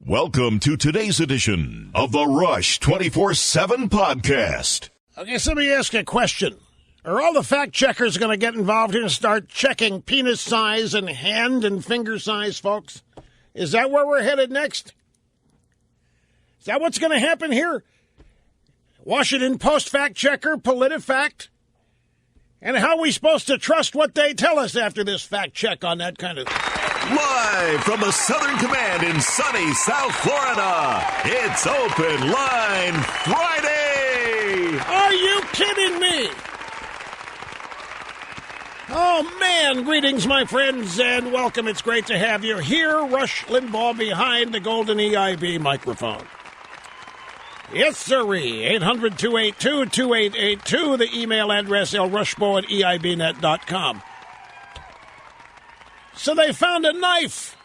Welcome to today's edition of the Rush 24/7 podcast. Okay, so let me ask you a question. Are all the fact checkers going to get involved here and start checking penis size and hand and finger size, folks? Is that where we're headed next? Is that what's going to happen here? Washington Post fact checker, PolitiFact? And how are we supposed to trust what they tell us after this fact check on that kind of thing? Live from the Southern Command in sunny South Florida, it's Open Line Friday! Are you kidding me? Oh, man, greetings, my friends, and welcome. It's great to have you here. Rush Limbaugh behind the golden EIB microphone. Yes, sirree. 800-282-2882. The email address, lrushbo@eibnet.com. So they found a knife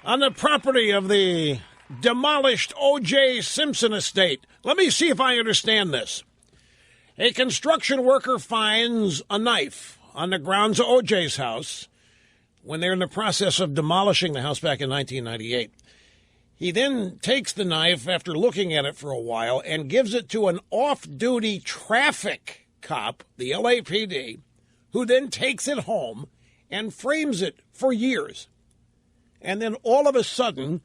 on the property of the demolished O.J. Simpson estate. Let me see if I understand this. A construction worker finds a knife on the grounds of O.J.'s house when they're in the process of demolishing the house back in 1998. He then takes the knife after looking at it for a while and gives it to an off-duty traffic cop, the LAPD, who then takes it home and frames it for years. And then all of a sudden,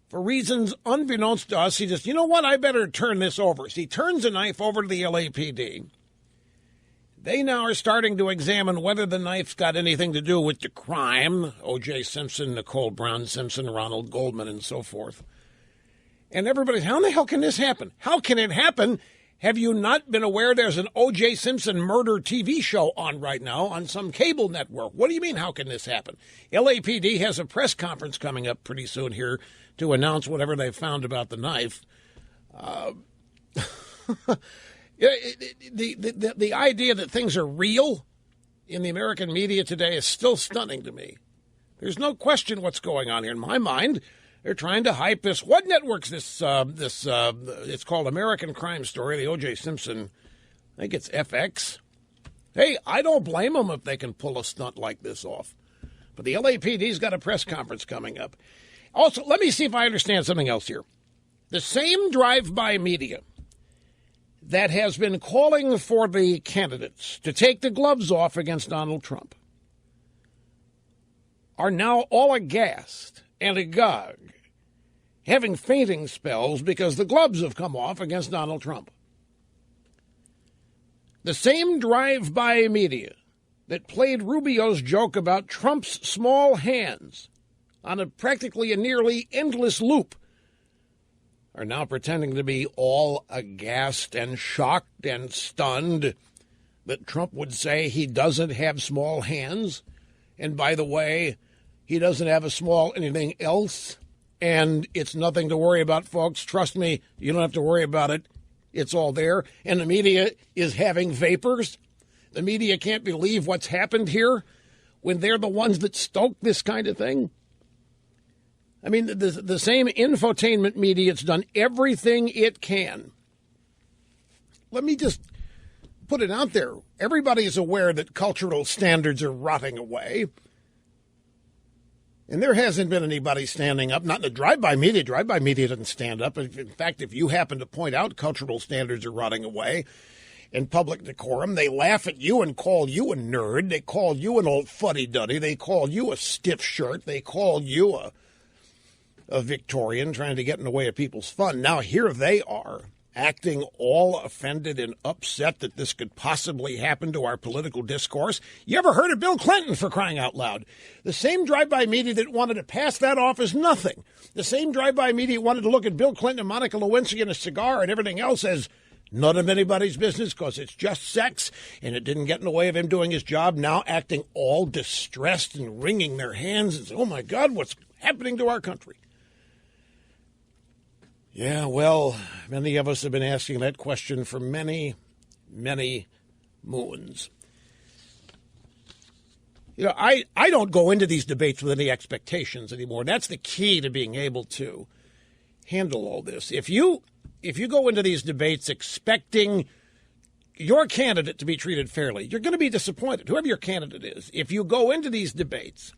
for reasons unbeknownst to us, he just, you know what, I better turn this over. So he turns the knife over to the LAPD. They now are starting to examine whether the knife's got anything to do with the crime, O.J. Simpson, Nicole Brown Simpson, Ronald Goldman, and so forth. And everybody's, how in the hell can this happen? How can it happen? Have you not been aware there's an O.J. Simpson murder TV show on right now on some cable network? What do you mean, how can this happen? LAPD has a press conference coming up pretty soon here to announce whatever they found about the knife. The idea that things are real in the American media today is still stunning to me. There's no question what's going on here. In my mind, they're trying to hype this. What network's this? It's called American Crime Story, the O.J. Simpson. I think it's FX. Hey, I don't blame them if they can pull a stunt like this off. But the LAPD's got a press conference coming up. Also, let me see if I understand something else here. The same drive-by media that has been calling for the candidates to take the gloves off against Donald Trump are now all aghast and agog, having fainting spells because the gloves have come off against Donald Trump. The same drive-by media that played Rubio's joke about Trump's small hands on practically a nearly endless loop are now pretending to be all aghast and shocked and stunned that Trump would say he doesn't have small hands. And by the way, he doesn't have a small anything else. And it's nothing to worry about, folks. Trust me, you don't have to worry about it. It's all there. And the media is having vapors. The media can't believe what's happened here when they're the ones that stoke this kind of thing. I mean, the same infotainment media, it's done everything it can. Let me just put it out there. Everybody is aware that cultural standards are rotting away. And there hasn't been anybody standing up, not in the drive-by media. Drive-by media doesn't stand up. In fact, if you happen to point out cultural standards are rotting away in public decorum, they laugh at you and call you a nerd. They call you an old fuddy-duddy. They call you a stiff shirt. They call you a Victorian trying to get in the way of people's fun. Now here they are, acting all offended and upset that this could possibly happen to our political discourse. You ever heard of Bill Clinton, for crying out loud? The same drive-by media that wanted to pass that off as nothing. The same drive-by media wanted to look at Bill Clinton and Monica Lewinsky and a cigar and everything else as none of anybody's business because it's just sex and it didn't get in the way of him doing his job, now acting all distressed and wringing their hands and saying, oh, my God, what's happening to our country? Yeah, well, many of us have been asking that question for many, many moons. You know, I don't go into these debates with any expectations anymore. That's the key to being able to handle all this. If you go into these debates expecting your candidate to be treated fairly, you're going to be disappointed, whoever your candidate is. If you go into these debates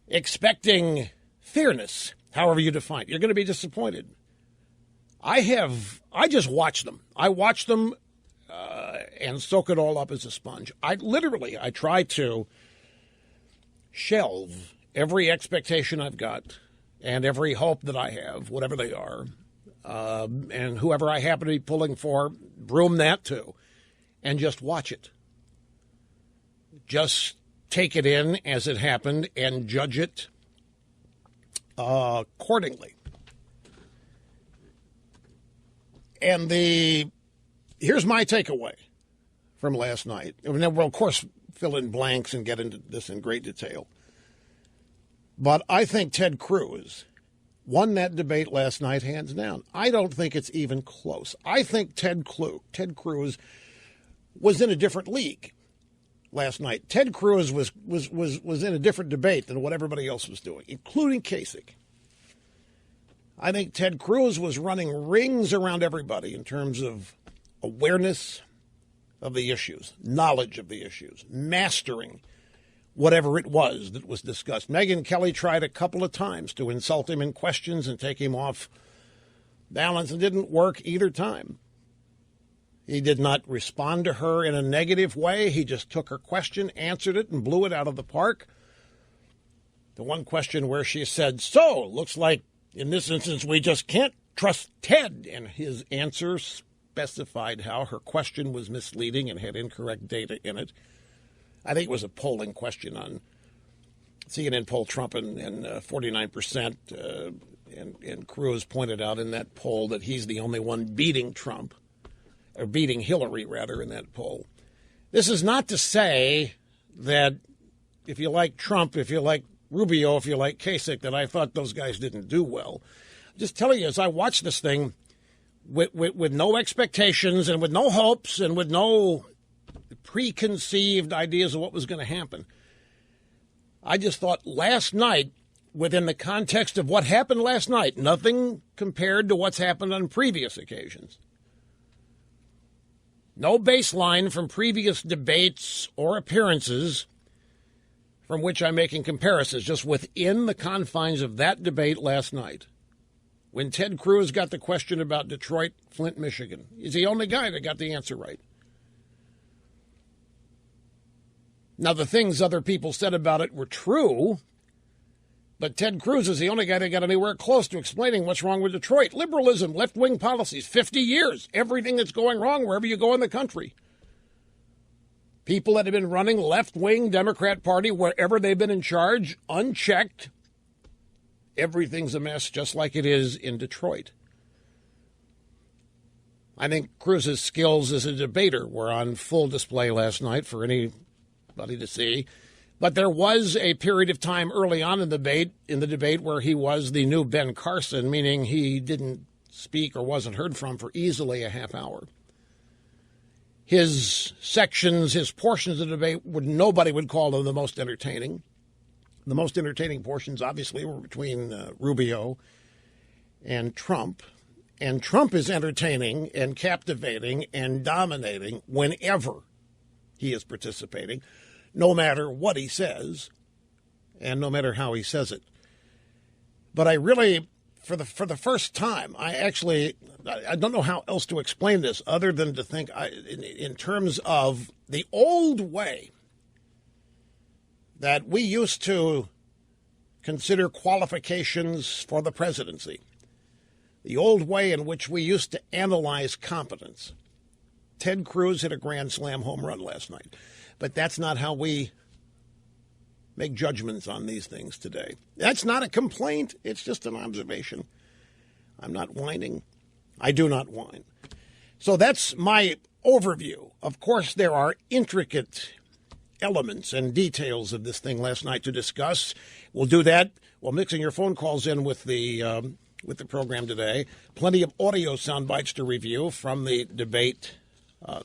expecting fairness, however you define it. You're going to be disappointed. I just watch them. I watch them and soak it all up as a sponge. I try to shelve every expectation I've got and every hope that I have, whatever they are, and whoever I happen to be pulling for, broom that too, and just watch it. Just take it in as it happened and judge it accordingly. And here's my takeaway from last night. We'll, of course, fill in blanks and get into this in great detail. But I think Ted Cruz won that debate last night hands down. I don't think it's even close. I think Ted Cruz was in a different league last night. Ted Cruz was in a different debate than what everybody else was doing, including Kasich. I think Ted Cruz was running rings around everybody in terms of awareness of the issues, knowledge of the issues, mastering whatever it was that was discussed. Megyn Kelly tried a couple of times to insult him in questions and take him off balance. It didn't work either time. He did not respond to her in a negative way. He just took her question, answered it, and blew it out of the park. The one question where she said, "So, looks like in this instance we just can't trust Ted," and his answer specified how her question was misleading and had incorrect data in it. I think it was a polling question on CNN poll Trump and 49%. And Cruz pointed out in that poll that he's the only one beating Trump, or beating Hillary, rather, in that poll. This is not to say that if you like Trump, if you like Rubio, if you like Kasich, that I thought those guys didn't do well. I'm just telling you, as I watched this thing with no expectations and with no hopes and with no preconceived ideas of what was going to happen, I just thought last night, within the context of what happened last night, nothing compared to what's happened on previous occasions. No baseline from previous debates or appearances from which I'm making comparisons, just within the confines of that debate last night. When Ted Cruz got the question about Detroit, Flint, Michigan, he's the only guy that got the answer right. Now, the things other people said about it were true, but Ted Cruz is the only guy that got anywhere close to explaining what's wrong with Detroit. Liberalism, left-wing policies, 50 years, everything that's going wrong wherever you go in the country. People that have been running left-wing Democrat Party wherever they've been in charge, unchecked, everything's a mess just like it is in Detroit. I think Cruz's skills as a debater were on full display last night for anybody to see. But there was a period of time early on in the debate where he was the new Ben Carson, meaning he didn't speak or wasn't heard from for easily a half hour. His sections, his portions of the debate, nobody would call them the most entertaining. The most entertaining portions, obviously, were between Rubio and Trump. And Trump is entertaining and captivating and dominating whenever he is participating, no matter what he says and no matter how he says it. But I really, for the first time, I don't know how else to explain this other than to think in terms of the old way that we used to consider qualifications for the presidency, the old way in which we used to analyze competence. Ted Cruz hit a grand slam home run last night, but that's not how we make judgments on these things today. That's not a complaint. It's just an observation. I'm not whining. I do not whine. So that's my overview. Of course, there are intricate elements and details of this thing last night to discuss. We'll do that while mixing your phone calls in with the program today. Plenty of audio sound bites to review from the debate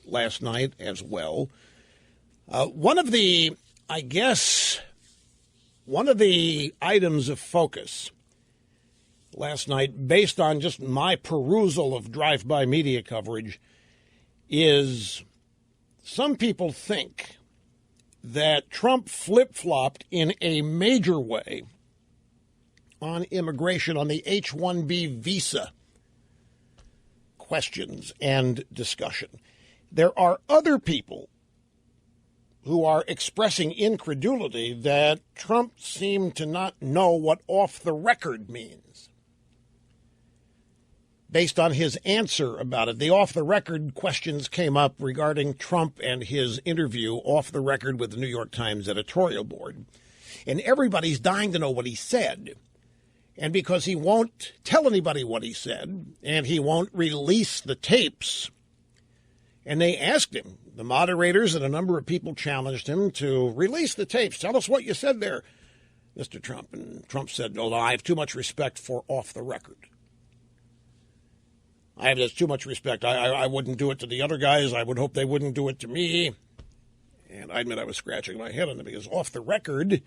last night as well. One of the items of focus last night, based on just my perusal of drive-by media coverage, is some people think that Trump flip-flopped in a major way on immigration, on the H-1B visa questions and discussion. There are other people who are expressing incredulity that Trump seemed to not know what off the record means. Based on his answer about it, the off the record questions came up regarding Trump and his interview off the record with the New York Times editorial board. And everybody's dying to know what he said. And because he won't tell anybody what he said, and he won't release the tapes, and they asked him, the moderators and a number of people challenged him to release the tapes. Tell us what you said there, Mr. Trump. And Trump said, no, I have too much respect for off the record. I have just too much respect. I wouldn't do it to the other guys. I would hope they wouldn't do it to me. And I admit I was scratching my head on it because off the record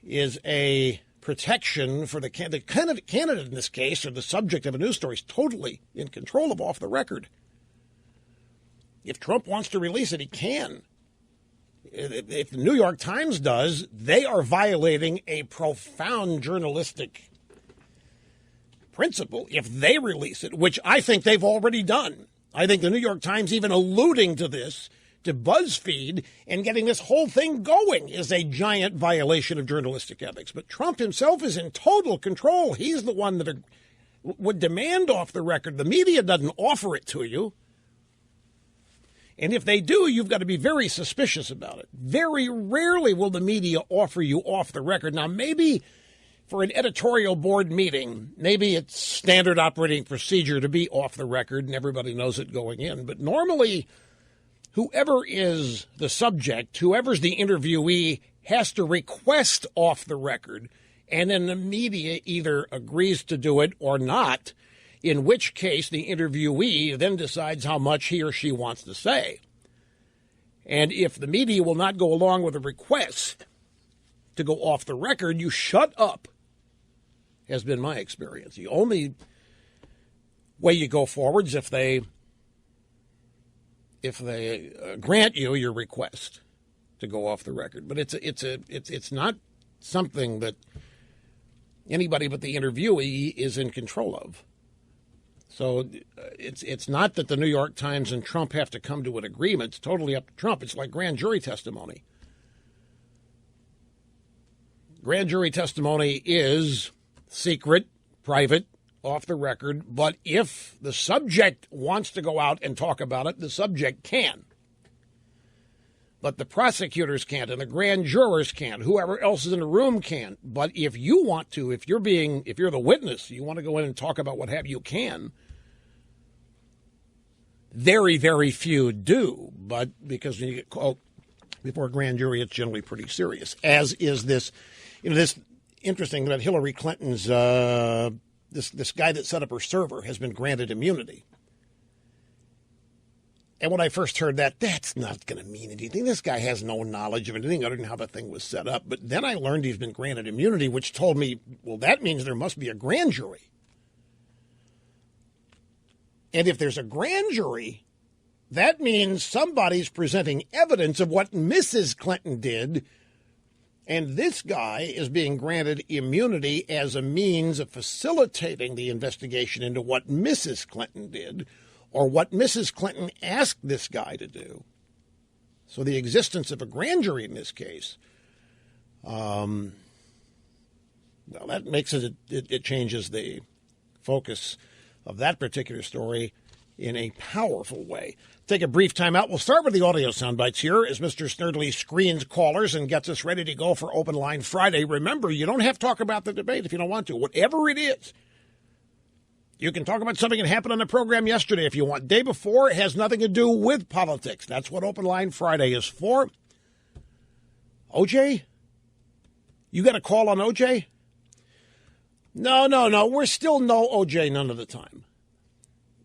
is a protection for the candidate in this case, or the subject of a news story, is totally in control of off the record. If Trump wants to release it, he can. If the New York Times does, they are violating a profound journalistic principle if they release it, which I think they've already done. I think the New York Times even alluding to this, to BuzzFeed, and getting this whole thing going is a giant violation of journalistic ethics. But Trump himself is in total control. He's the one that would demand off the record. The media doesn't offer it to you. And if they do, you've got to be very suspicious about it. Very rarely will the media offer you off the record. Now, maybe for an editorial board meeting, maybe it's standard operating procedure to be off the record and everybody knows it going in. But normally, whoever is the subject, whoever's the interviewee, has to request off the record. And then the media either agrees to do it or not, in which case the interviewee then decides how much he or she wants to say. And if the media will not go along with a request to go off the record, you shut up, has been my experience. The only way you go forward is if they grant you your request to go off the record. But it's not something that anybody but the interviewee is in control of. So it's not that the New York Times and Trump have to come to an agreement. It's totally up to Trump. It's like grand jury testimony. Grand jury testimony is secret, private, off the record, but if the subject wants to go out and talk about it, the subject can. But the prosecutors can't, and the grand jurors can't. Whoever else is in the room can. But if you want to, if you're the witness, you want to go in and talk about what have you can. Very, very few do. But because when you get called before a grand jury, it's generally pretty serious. As is this, this interesting that Hillary Clinton's this guy that set up her server has been granted immunity. And when I first heard that, that's not going to mean anything. This guy has no knowledge of anything other than how the thing was set up. But then I learned he's been granted immunity, which told me, well, that means there must be a grand jury. And if there's a grand jury, that means somebody's presenting evidence of what Mrs. Clinton did. And this guy is being granted immunity as a means of facilitating the investigation into what Mrs. Clinton did, or what Mrs. Clinton asked this guy to do. So the existence of a grand jury in this case, well, that makes it changes the focus of that particular story in a powerful way. Take a brief time out. We'll start with the audio sound bites here as Mr. Snerdley screens callers and gets us ready to go for Open Line Friday. Remember, you don't have to talk about the debate if you don't want to. Whatever it is, you can talk about something that happened on the program yesterday if you want. Day before, it has nothing to do with politics. That's what Open Line Friday is for. OJ? You got a call on OJ? No. We're still no OJ none of the time.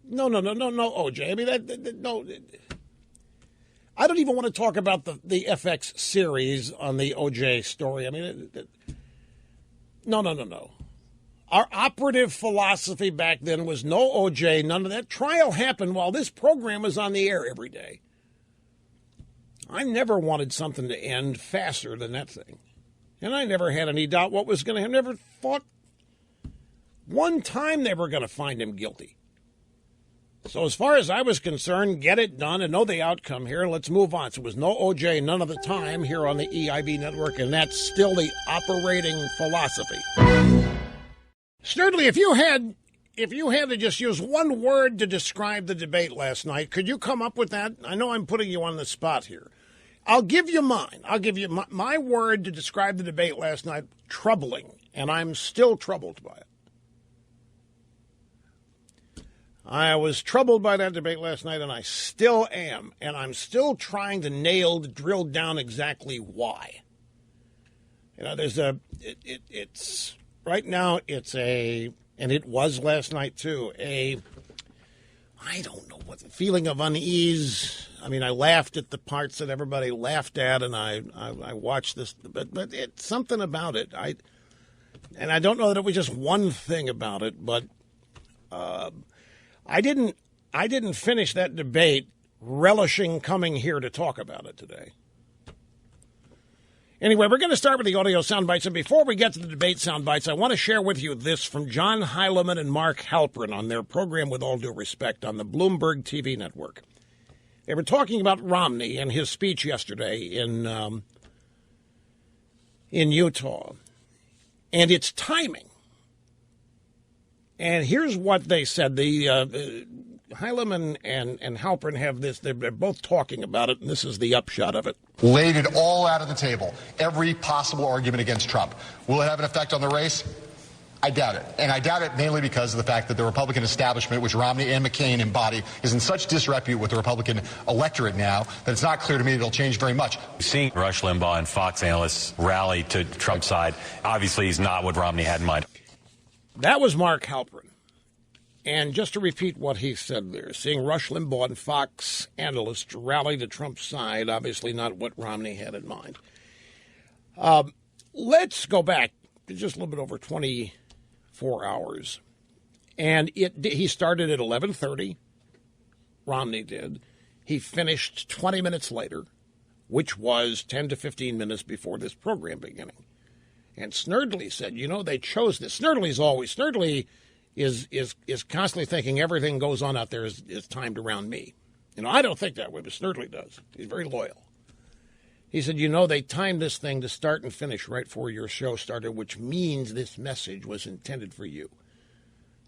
No, OJ. I mean, no. I don't even want to talk about the FX series on the OJ story. I mean, no. Our operative philosophy back then was no OJ, none of that. Trial happened while this program was on the air every day. I never wanted something to end faster than that thing. And I never had any doubt what was going to happen. Never thought one time they were going to find him guilty. So as far as I was concerned, get it done and know the outcome here, and let's move on. So it was no OJ none of the time here on the EIB network, and that's still the operating philosophy. Snerdley, if you had to just use one word to describe the debate last night, could you come up with that? I know I'm putting you on the spot here. I'll give you mine. I'll give you my word to describe the debate last night, troubling, and I'm still troubled by it. I was troubled by that debate last night, and I still am, and I'm still trying to drill down exactly why. You know, it's right now, and it was last night too, I don't know what the feeling of unease. I mean, I laughed at the parts that everybody laughed at, and I watched this, but it's something about it. And I don't know that it was just one thing about it, but I didn't finish that debate relishing coming here to talk about it today. Anyway, we're going to start with the audio sound bites, and before we get to the debate sound bites, I want to share with you this from John Heilemann and Mark Halperin on their program With All Due Respect on the Bloomberg TV network. They were talking about Romney and his speech yesterday in Utah, and its timing. And here's what they said. The Heilemann and Halperin have this. They're both talking about it, and this is the upshot of it. Laid it all out on the table, every possible argument against Trump. Will it have an effect on the race? I doubt it. And I doubt it mainly because of the fact that the Republican establishment, which Romney and McCain embody, is in such disrepute with the Republican electorate now that it's not clear to me it'll change very much. Seeing Rush Limbaugh and Fox analysts rally to Trump's side obviously is not what Romney had in mind. That was Mark Halperin. And just to repeat what he said there, seeing Rush Limbaugh and Fox analysts rally to Trump's side, obviously not what Romney had in mind. Let's go back to just a little bit over 24 hours. And he started at 11:30. Romney did. He finished 20 minutes later, which was 10 to 15 minutes before this program beginning. And Snerdley said, you know, they chose this. Snerdley is constantly thinking everything goes on out there is timed around me. You know, I don't think that way, but Snerdley does. He's very loyal. He said, you know, they timed this thing to start and finish right before your show started, which means this message was intended for you.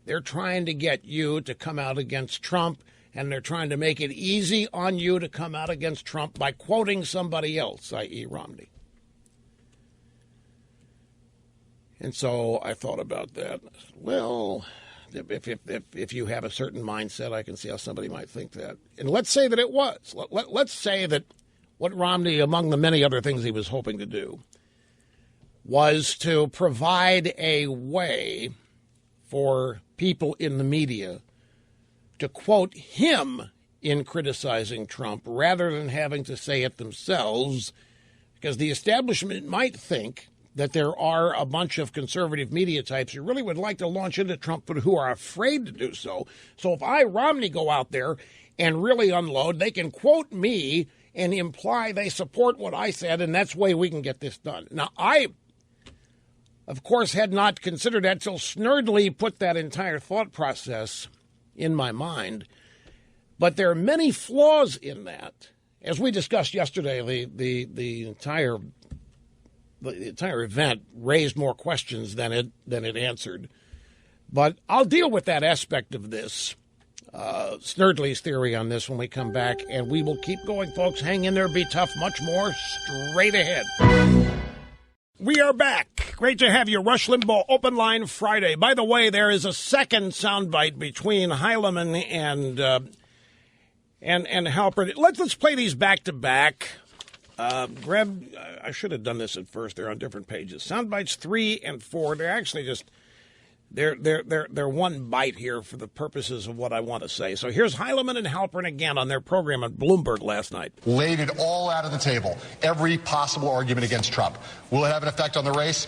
They're trying to get you to come out against Trump, and they're trying to make it easy on you to come out against Trump by quoting somebody else, i.e. Romney. And so I thought about that. Well, if you have a certain mindset, I can see how somebody might think that. And let's say that it was. Let's say that what Romney, among the many other things he was hoping to do, was to provide a way for people in the media to quote him in criticizing Trump rather than having to say it themselves, because the establishment might think that there are a bunch of conservative media types who really would like to launch into Trump, but who are afraid to do so. So if I, Romney, go out there and really unload, they can quote me and imply they support what I said, and that's the way we can get this done. Now, I, of course, had not considered that till Snerdley put that entire thought process in my mind. But there are many flaws in that. As we discussed yesterday, the entire event raised more questions than it answered. But I'll deal with that aspect of this, Snerdley's theory on this, when we come back, and we will keep going, folks. Hang in there, be tough, much more straight ahead. We are back. Great to have you. Rush Limbaugh Open Line Friday. By the way, there is a second soundbite between Heilemann and Halperin. Let's play these back to back. I should have done this at first. They're on different pages. Soundbites 3 and 4. They're actually just they're one bite here for the purposes of what I want to say. So here's Heilemann and Halperin again on their program on Bloomberg last night. Laid it all out on the table, every possible argument against Trump. Will it have an effect on the race?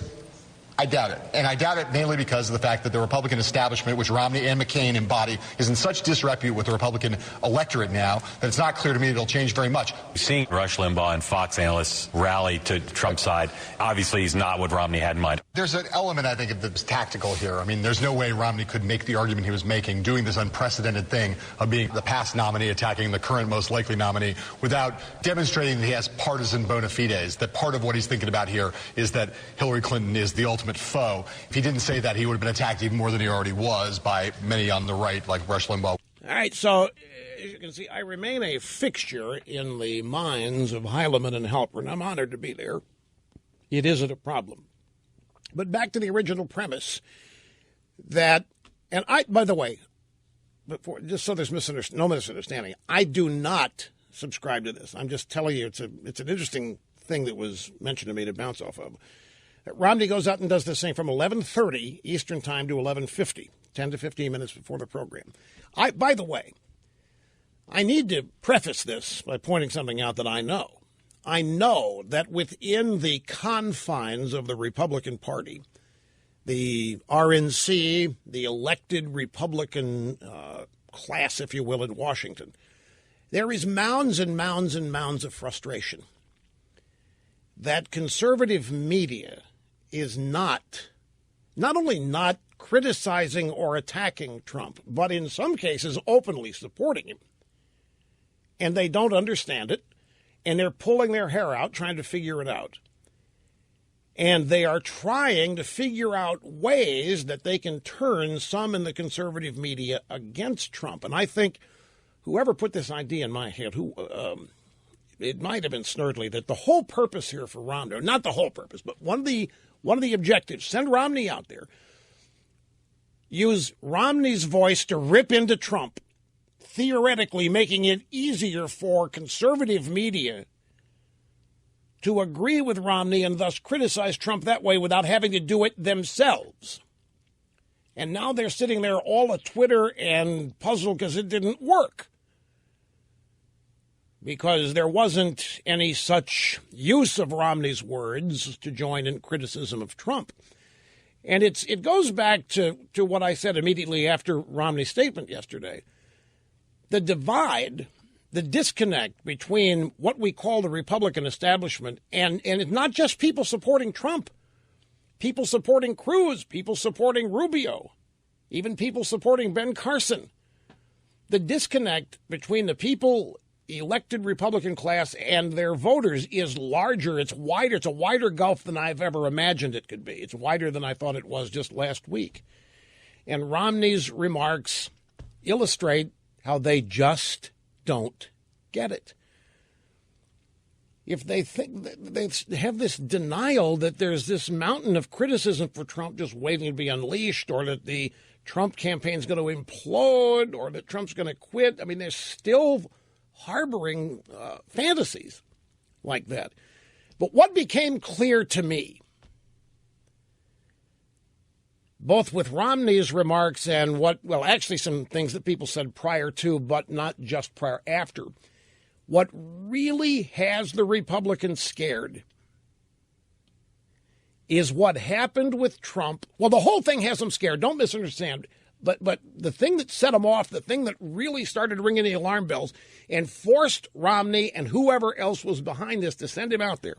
I doubt it. And I doubt it mainly because of the fact that the Republican establishment, which Romney and McCain embody, is in such disrepute with the Republican electorate now that it's not clear to me it'll change very much. Seeing Rush Limbaugh and Fox analysts rally to Trump's side obviously is not what Romney had in mind. There's an element, I think, that's tactical here. I mean, there's no way Romney could make the argument he was making, doing this unprecedented thing of being the past nominee attacking the current most likely nominee, without demonstrating that he has partisan bona fides, that part of what he's thinking about here is that Hillary Clinton is the ultimate foe. If he didn't say that, he would have been attacked even more than he already was by many on the right, like Rush Limbaugh. All right, so as you can see, I remain a fixture in the minds of Heilemann and Halpern. I'm honored to be there. It isn't a problem. But back to the original premise that, and I, by the way, before, just so there's no misunderstanding, I do not subscribe to this. I'm just telling you it's an interesting thing that was mentioned to me to bounce off of. Romney goes out and does the same from 11:30 Eastern Time to 11:50, 10 to 15 minutes before the program. By the way, I need to preface this by pointing something out that I know. I know that within the confines of the Republican Party, the RNC, the elected Republican class, if you will, in Washington, there is mounds and mounds and mounds of frustration that conservative media is not only not criticizing or attacking Trump, but in some cases openly supporting him. And they don't understand it. And they're pulling their hair out trying to figure it out. And they are trying to figure out ways that they can turn some in the conservative media against Trump. And I think whoever put this idea in my head, it might have been Snerdley, that the whole purpose here for Romney, not the whole purpose, but one of the objectives, send Romney out there, use Romney's voice to rip into Trump, theoretically making it easier for conservative media to agree with Romney and thus criticize Trump that way without having to do it themselves. And now they're sitting there all at Twitter and puzzled because it didn't work. Because there wasn't any such use of Romney's words to join in criticism of Trump. And it goes back to what I said immediately after Romney's statement yesterday. The divide, the disconnect between what we call the Republican establishment and it's not just people supporting Trump, people supporting Cruz, people supporting Rubio, even people supporting Ben Carson. The disconnect between the people elected Republican class and their voters is larger. It's wider. It's a wider gulf than I've ever imagined it could be. It's wider than I thought it was just last week. And Romney's remarks illustrate how they just don't get it. If they think they have this denial that there's this mountain of criticism for Trump just waiting to be unleashed, or that the Trump campaign is going to implode, or that Trump's going to quit. I mean, they're still harboring fantasies like that. But what became clear to me, both with Romney's remarks and actually some things that people said prior to, but not just prior, after, what really has the Republicans scared is what happened with Trump. Well, the whole thing has them scared. Don't misunderstand. But the thing that set them off, the thing that really started ringing the alarm bells and forced Romney and whoever else was behind this to send him out there,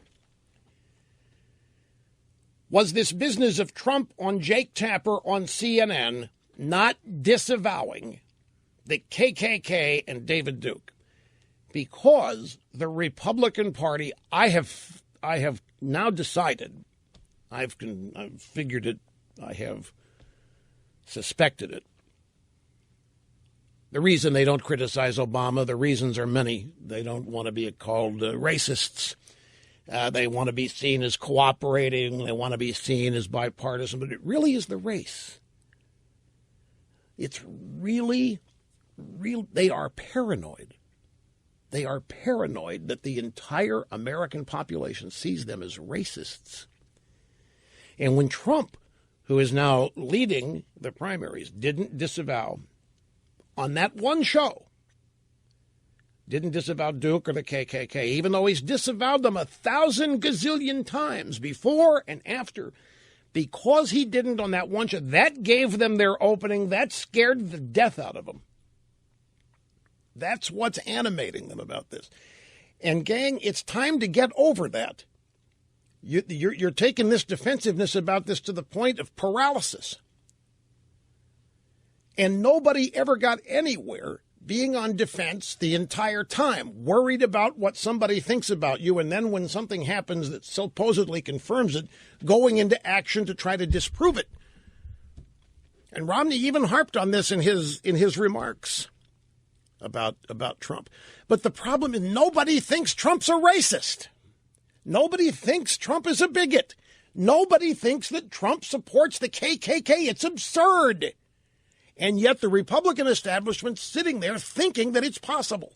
was this business of Trump on Jake Tapper on CNN not disavowing the KKK and David Duke. Because the Republican Party, I have now decided, I've figured it, I have suspected it. The reason they don't criticize Obama, the reasons are many. They don't want to be called racists. They want to be seen as cooperating. They want to be seen as bipartisan. But it really is the race. It's really, they are paranoid. They are paranoid that the entire American population sees them as racists. And when Trump, who is now leading the primaries, didn't disavow on that one show, didn't disavow Duke or the KKK, even though he's disavowed them 1,000 gazillion times before and after, because he didn't on that one show, that gave them their opening. That scared the death out of them. That's what's animating them about this. And gang, it's time to get over that. You're taking this defensiveness about this to the point of paralysis. And nobody ever got anywhere being on defense the entire time, worried about what somebody thinks about you, and then when something happens that supposedly confirms it, going into action to try to disprove it. And Romney even harped on this in his remarks about Trump. But the problem is nobody thinks Trump's a racist. Nobody thinks Trump is a bigot. Nobody thinks that Trump supports the KKK. It's absurd. And yet the Republican establishment's sitting there thinking that it's possible.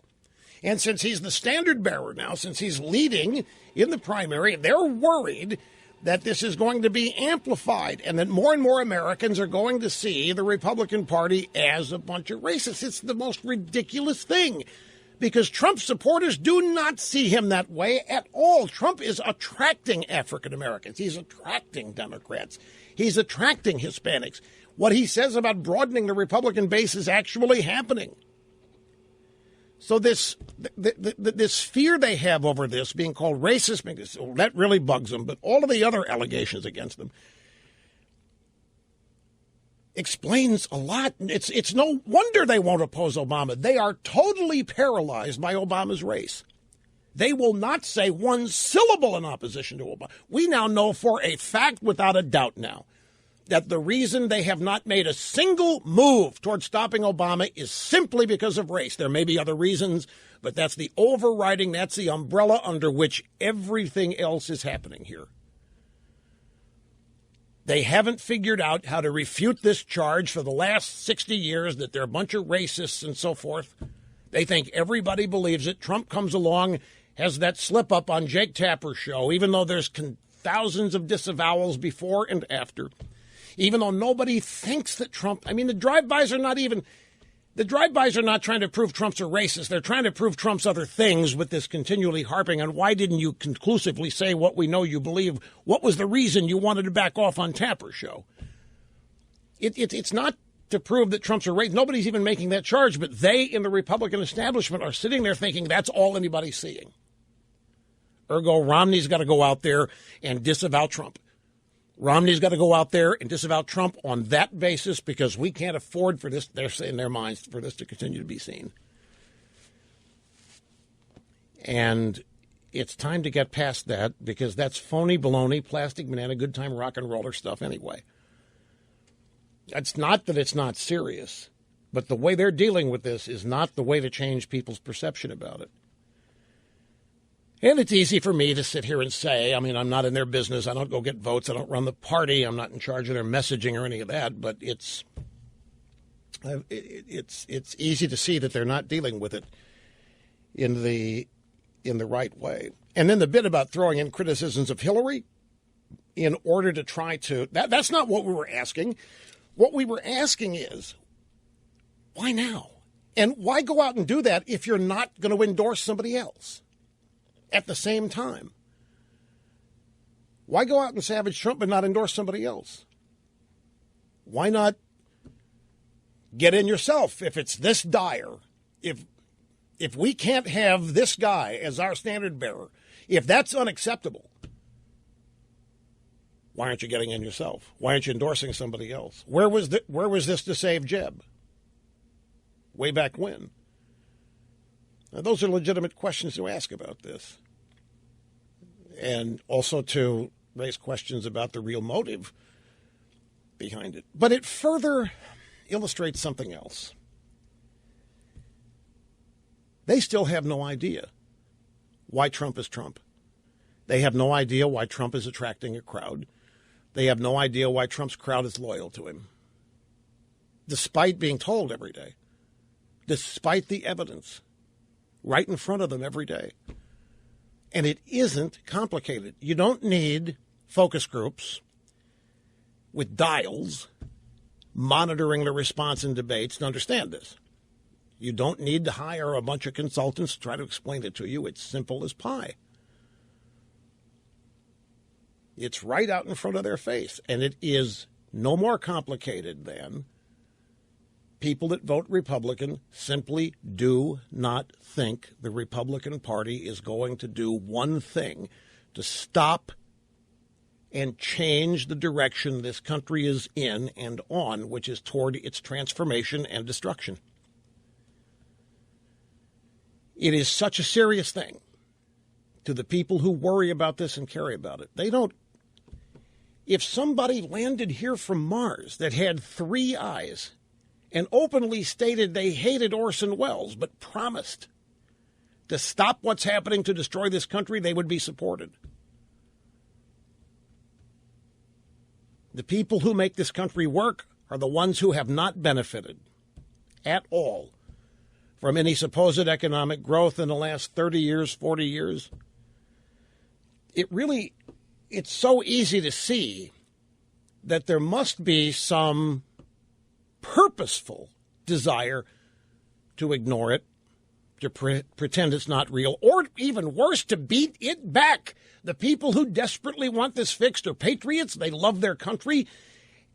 And since he's the standard bearer now, since he's leading in the primary, they're worried that this is going to be amplified and that more and more Americans are going to see the Republican Party as a bunch of racists. It's the most ridiculous thing because Trump supporters do not see him that way at all. Trump is attracting African Americans. He's attracting Democrats. He's attracting Hispanics. What he says about broadening the Republican base is actually happening. So this fear they have over this being called racist, that really bugs them. But all of the other allegations against them explains a lot. It's no wonder they won't oppose Obama. They are totally paralyzed by Obama's race. They will not say one syllable in opposition to Obama. We now know for a fact, without a doubt now, that the reason they have not made a single move towards stopping Obama is simply because of race. There may be other reasons, but that's the overriding, that's the umbrella under which everything else is happening here. They haven't figured out how to refute this charge for the last 60 years that they're a bunch of racists and so forth. They think everybody believes it. Trump comes along, has that slip up on Jake Tapper's show, even though there's thousands of disavowals before and after. Even though nobody thinks that Trump, the drive-bys are not trying to prove Trump's a racist. They're trying to prove Trump's other things with this continually harping on why didn't you conclusively say what we know you believe? What was the reason you wanted to back off on Tapper's show? It's not to prove that Trump's a racist. Nobody's even making that charge, but they in the Republican establishment are sitting there thinking that's all anybody's seeing. Ergo, Romney's got to go out there and disavow Trump. Romney's got to go out there and disavow Trump on that basis because we can't afford for this, they're in their minds, for this to continue to be seen. And it's time to get past that because that's phony baloney, plastic banana, good time rock and roller stuff anyway. It's not that it's not serious, but the way they're dealing with this is not the way to change people's perception about it. And it's easy for me to sit here and say, I'm not in their business. I don't go get votes. I don't run the party. I'm not in charge of their messaging or any of that. But it's easy to see that they're not dealing with it in the right way. And then the bit about throwing in criticisms of Hillary in order to try to, that's not what we were asking. What we were asking is, why now? And why go out and do that if you're not going to endorse somebody else at the same time? Why go out and savage Trump but not endorse somebody else? Why not get in yourself if it's this dire? If we can't have this guy as our standard bearer, if that's unacceptable, why aren't you getting in yourself? Why aren't you endorsing somebody else? Where was this to save Jeb? Way back when? Now, those are legitimate questions to ask about this. And also to raise questions about the real motive behind it. But it further illustrates something else. They still have no idea why Trump is Trump. They have no idea why Trump is attracting a crowd. They have no idea why Trump's crowd is loyal to him, despite being told every day, despite the evidence right in front of them every day. And it isn't complicated. You don't need focus groups with dials monitoring the response in debates to understand this. You don't need to hire a bunch of consultants to try to explain it to you. It's simple as pie. It's right out in front of their face. And it is no more complicated than people that vote Republican simply do not think the Republican Party is going to do one thing to stop and change the direction this country is in and on, which is toward its transformation and destruction. It is such a serious thing to the people who worry about this and care about it. They don't. If somebody landed here from Mars that had 3 eyes and openly stated they hated Orson Welles but promised to stop what's happening to destroy this country, they would be supported. The people who make this country work are the ones who have not benefited at all from any supposed economic growth in the last 30 years, 40 years. It's so easy to see that there must be some purposeful desire to ignore it, to pretend it's not real, or even worse, to beat it back. The people who desperately want this fixed are patriots. They love their country,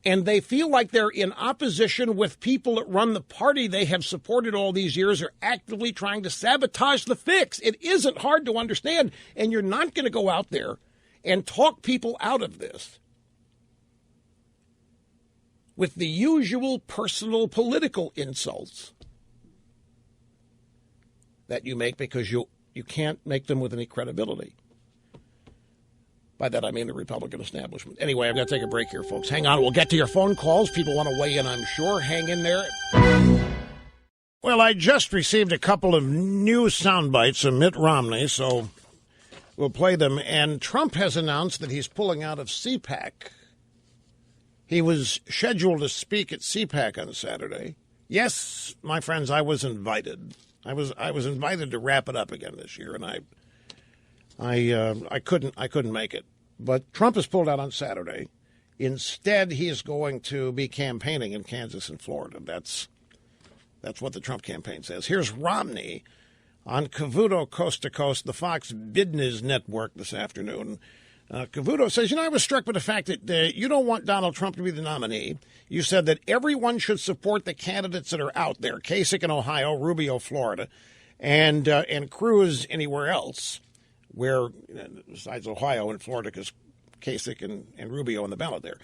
and they feel like they're in opposition with people that run the party they have supported all these years, are actively trying to sabotage the fix. It isn't hard to understand, and you're not going to go out there and talk people out of this with the usual personal political insults that you make, because you can't make them with any credibility. By that, I mean the Republican establishment. Anyway, I've got to take a break here, folks. Hang on. We'll get to your phone calls. People want to weigh in, I'm sure. Hang in there. Well, I just received a couple of new sound bites of Mitt Romney, so we'll play them. And Trump has announced that he's pulling out of CPAC. He was scheduled to speak at CPAC on Saturday. Yes, my friends, I was invited. I was invited to wrap it up again this year, and I couldn't make it. But Trump has pulled out on Saturday. Instead, he is going to be campaigning in Kansas and Florida. That's what the Trump campaign says. Here's Romney on Cavuto Coast to Coast, the Fox Business Network this afternoon. Cavuto says, I was struck by the fact that you don't want Donald Trump to be the nominee. You said that everyone should support the candidates that are out there, Kasich in Ohio, Rubio, Florida, and Cruz anywhere else, where, besides Ohio and Florida, because Kasich and Rubio on the ballot there.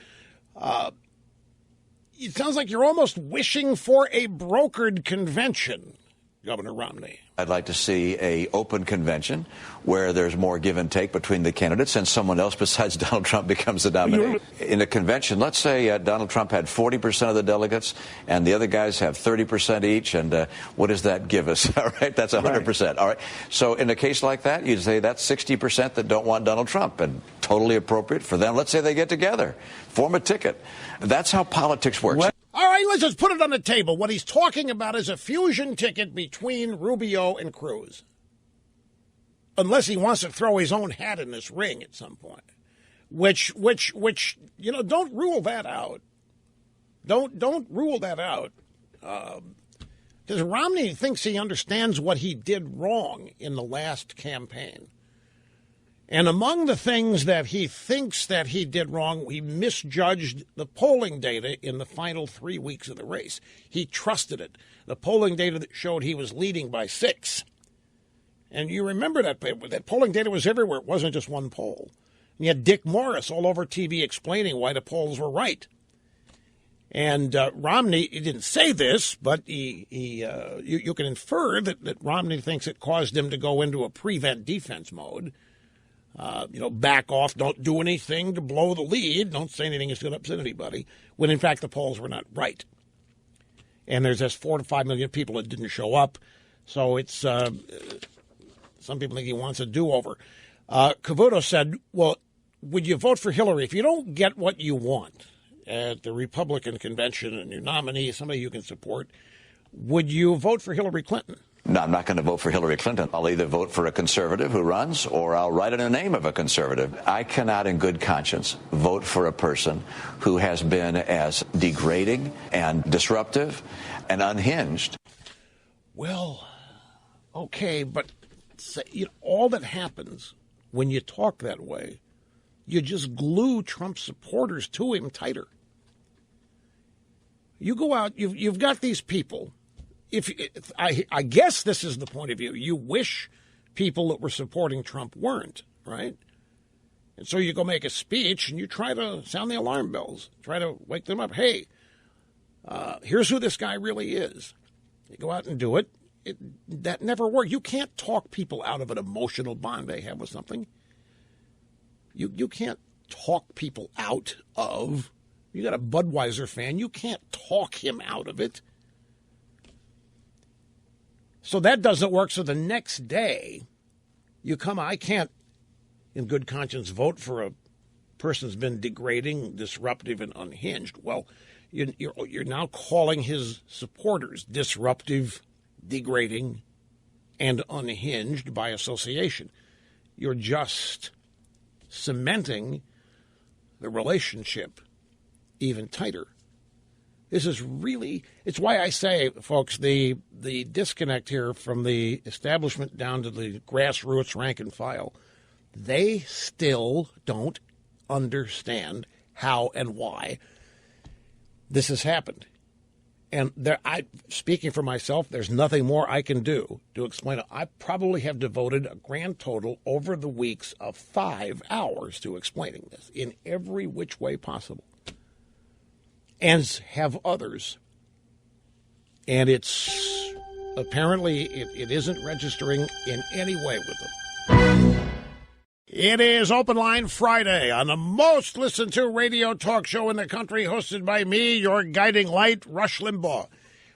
It sounds like you're almost wishing for a brokered convention, Governor Romney. I'd like to see an open convention where there's more give and take between the candidates and someone else besides Donald Trump becomes the nominee. In a convention, let's say Donald Trump had 40% of the delegates and the other guys have 30% each. And what does that give us? All right, that's 100%. Right. All right. So in a case like that, you'd say that's 60% that don't want Donald Trump, and totally appropriate for them. Let's say they get together, form a ticket. That's how politics works. All right, let's just put it on the table. What he's talking about is a fusion ticket between Rubio and Cruz. Unless he wants to throw his own hat in this ring at some point. Which don't rule that out. Don't rule that out. Because Romney thinks he understands what he did wrong in the last campaign. And among the things that he thinks that he did wrong, he misjudged the polling data in the final 3 weeks of the race. He trusted it. The polling data that showed he was leading by 6. And you remember that polling data was everywhere. It wasn't just one poll. And you had Dick Morris all over TV explaining why the polls were right. And Romney, he didn't say this, but you can infer that Romney thinks it caused him to go into a prevent defense mode. Back off, don't do anything to blow the lead, don't say anything that's going to upset anybody, when in fact the polls were not right. And there's just 4 to 5 million people that didn't show up. So it's, some people think he wants a do-over. Cavuto said, well, would you vote for Hillary? If you don't get what you want at the Republican convention and your nominee is somebody you can support, would you vote for Hillary Clinton? No, I'm not going to vote for Hillary Clinton. I'll either vote for a conservative who runs or I'll write in the name of a conservative. I cannot in good conscience vote for a person who has been as degrading and disruptive and unhinged. Well, okay, but all that happens when you talk that way, you just glue Trump supporters to him tighter. You go out, you've got these people. I guess this is the point of view. You wish people that were supporting Trump weren't, right? And so you go make a speech and you try to sound the alarm bells, try to wake them up. Hey, here's who this guy really is. You go out and do it. That never works. You can't talk people out of an emotional bond they have with something. You can't talk people out of. You got a Budweiser fan. You can't talk him out of it. So that doesn't work. So the next day, you come, I can't, in good conscience, vote for a person who's been degrading, disruptive, and unhinged. Well, you're now calling his supporters disruptive, degrading, and unhinged by association. You're just cementing the relationship even tighter. This is really, it's why I say, folks, the disconnect here from the establishment down to the grassroots rank and file, they still don't understand how and why this has happened. And speaking for myself, there's nothing more I can do to explain it. I probably have devoted a grand total over the weeks of 5 hours to explaining this in every which way possible. And have others. And it's apparently it isn't registering in any way with them. It is Open Line Friday on the most listened to radio talk show in the country, hosted by me, your guiding light, Rush Limbaugh.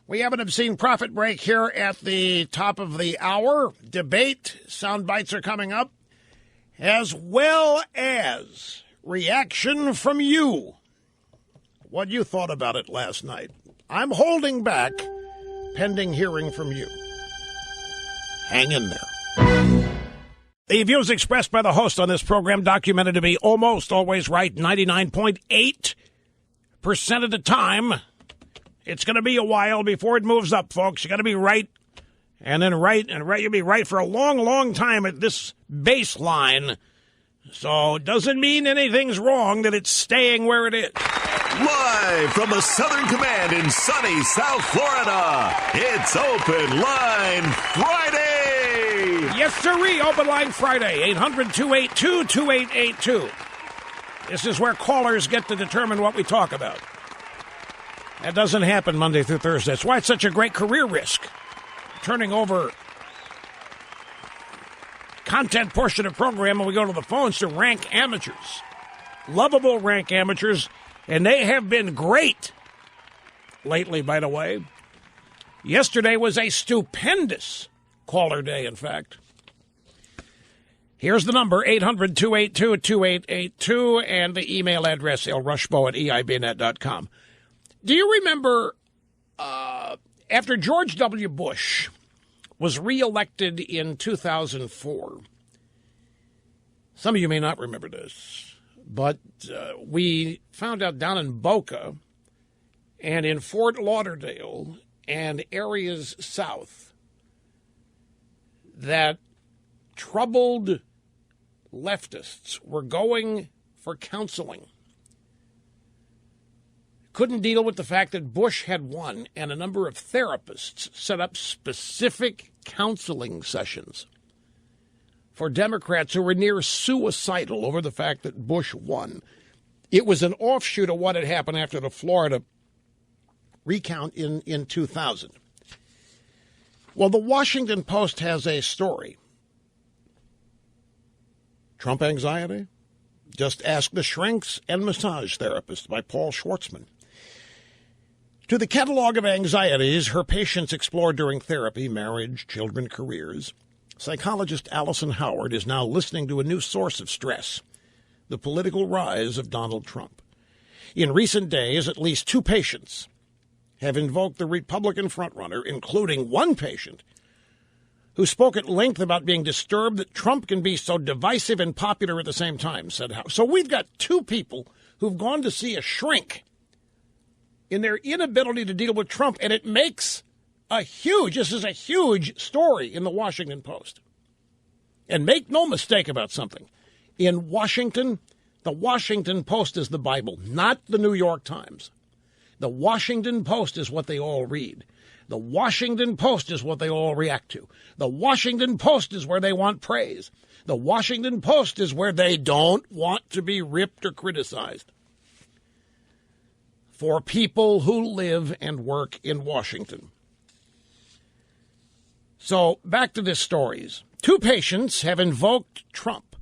We have an obscene profit break here at the top of the hour. Debate, sound bites are coming up, as well as reaction from you. What you thought about it last night. I'm holding back pending hearing from you. Hang in there. The views expressed by the host on this program documented to be almost always right 99.8% of the time. It's going to be a while before it moves up, folks. You got to be right and then right and right. You'll be right for a long, long time at this baseline. So it doesn't mean anything's wrong that it's staying where it is. Live from the Southern Command in sunny South Florida, it's Open Line Friday. Yes, sirree, Open Line Friday, 800-282-2882. This is where callers get to determine what we talk about. That doesn't happen Monday through Thursday. That's why it's such a great career risk. Turning over content portion of the program and we go to the phones to rank amateurs. Lovable rank amateurs. And they have been great lately, by the way. Yesterday was a stupendous caller day, in fact. Here's the number, 800-282-2882, and the email address, lrushbo@eibnet.com. Do you remember after George W. Bush was reelected in 2004, some of you may not remember this, but we found out down in Boca and in Fort Lauderdale and areas south that troubled leftists were going for counseling. Couldn't deal with the fact that Bush had won and a number of therapists set up specific counseling sessions for Democrats who were near suicidal over the fact that Bush won. It was an offshoot of what had happened after the Florida recount in 2000. Well, the Washington Post has a story. Trump anxiety? Just ask the shrinks and massage therapist by Paul Schwartzman. To the catalog of anxieties her patients explore during therapy, marriage, children, careers, psychologist Allison Howard is now listening to a new source of stress, the political rise of Donald Trump. In recent days, at least 2 patients have invoked the Republican frontrunner, including one patient who spoke at length about being disturbed that Trump can be so divisive and popular at the same time, said Howard. So we've got 2 people who've gone to see a shrink in their inability to deal with Trump, and it makes this is a huge story in the Washington Post. And make no mistake about something. In Washington, the Washington Post is the Bible, not the New York Times. The Washington Post is what they all read. The Washington Post is what they all react to. The Washington Post is where they want praise. The Washington Post is where they don't want to be ripped or criticized. For people who live and work in Washington. So, back to this stories. 2 patients have invoked Trump,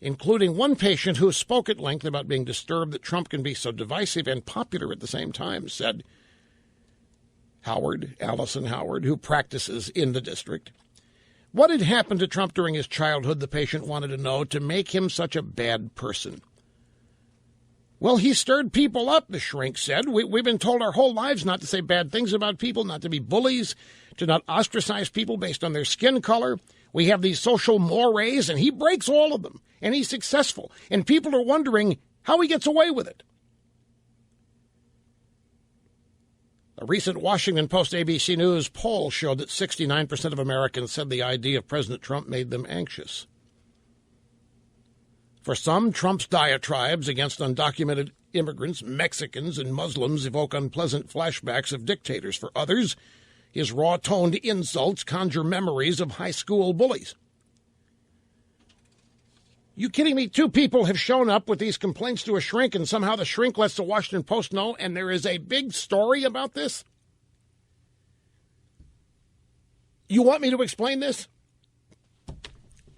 including one patient who spoke at length about being disturbed that Trump can be so divisive and popular at the same time, said Allison Howard, who practices in the district. What had happened to Trump during his childhood, the patient wanted to know, to make him such a bad person? Well, he stirred people up, the shrink said. We've been told our whole lives not to say bad things about people, not to be bullies, to not ostracize people based on their skin color. We have these social mores, and he breaks all of them, and he's successful. And people are wondering how he gets away with it. A recent Washington Post ABC News poll showed that 69% of Americans said the idea of President Trump made them anxious. For some, Trump's diatribes against undocumented immigrants, Mexicans, and Muslims evoke unpleasant flashbacks of dictators. For others, his raw-toned insults conjure memories of high school bullies. You kidding me? 2 people have shown up with these complaints to a shrink, and somehow the shrink lets the Washington Post know, and there is a big story about this? You want me to explain this?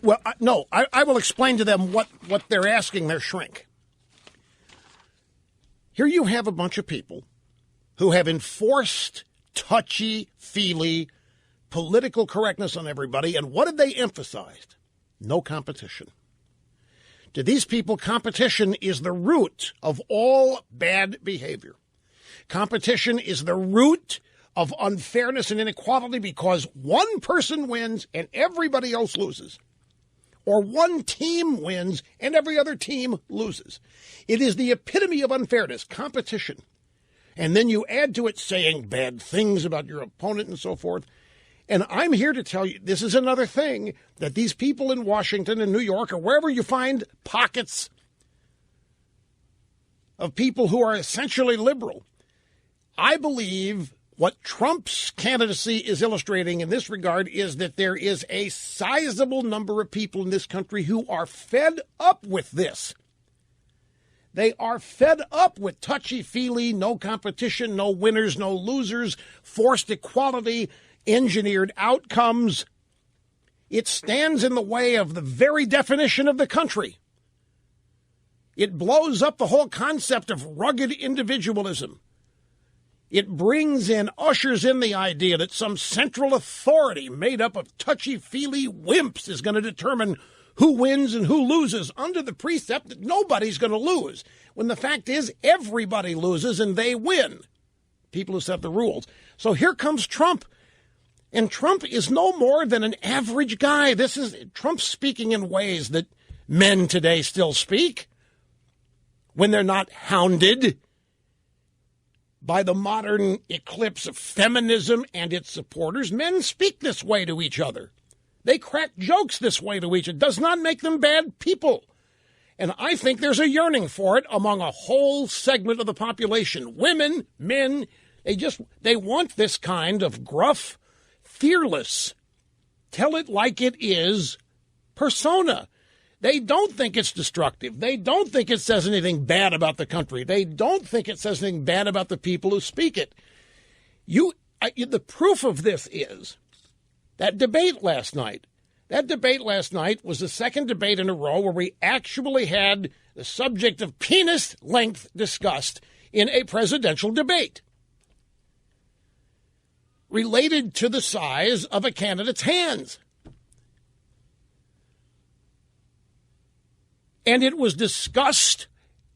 Well, no, I will explain to them what they're asking their shrink. Here you have a bunch of people who have enforced touchy-feely political correctness on everybody, and what did they emphasize? No competition. To these people, competition is the root of all bad behavior. Competition is the root of unfairness and inequality because one person wins and everybody else loses. Or one team wins and every other team loses. It is the epitome of unfairness, competition. And then you add to it saying bad things about your opponent and so forth. And I'm here to tell you, this is another thing that these people in Washington and New York or wherever you find pockets of people who are essentially liberal, I believe what Trump's candidacy is illustrating in this regard is that there is a sizable number of people in this country who are fed up with this. They are fed up with touchy-feely, no competition, no winners, no losers, forced equality, engineered outcomes. It stands in the way of the very definition of the country. It blows up the whole concept of rugged individualism. It ushers in the idea that some central authority made up of touchy-feely wimps is going to determine who wins and who loses under the precept that nobody's going to lose, when the fact is everybody loses and they win, people who set the rules. So here comes Trump, and Trump is no more than an average guy. This is Trump speaking in ways that men today still speak when they're not hounded by the modern eclipse of feminism and its supporters. Men speak this way to each other. They crack jokes this way to each other. It does not make them bad people. And I think there's a yearning for it among a whole segment of the population. Women, men, they want this kind of gruff, fearless, tell it like it is persona. They don't think it's destructive. They don't think it says anything bad about the country. They don't think it says anything bad about the people who speak it. The proof of this is that debate last night. That debate last night was the second debate in a row where we actually had the subject of penis length discussed in a presidential debate related to the size of a candidate's hands. And it was discussed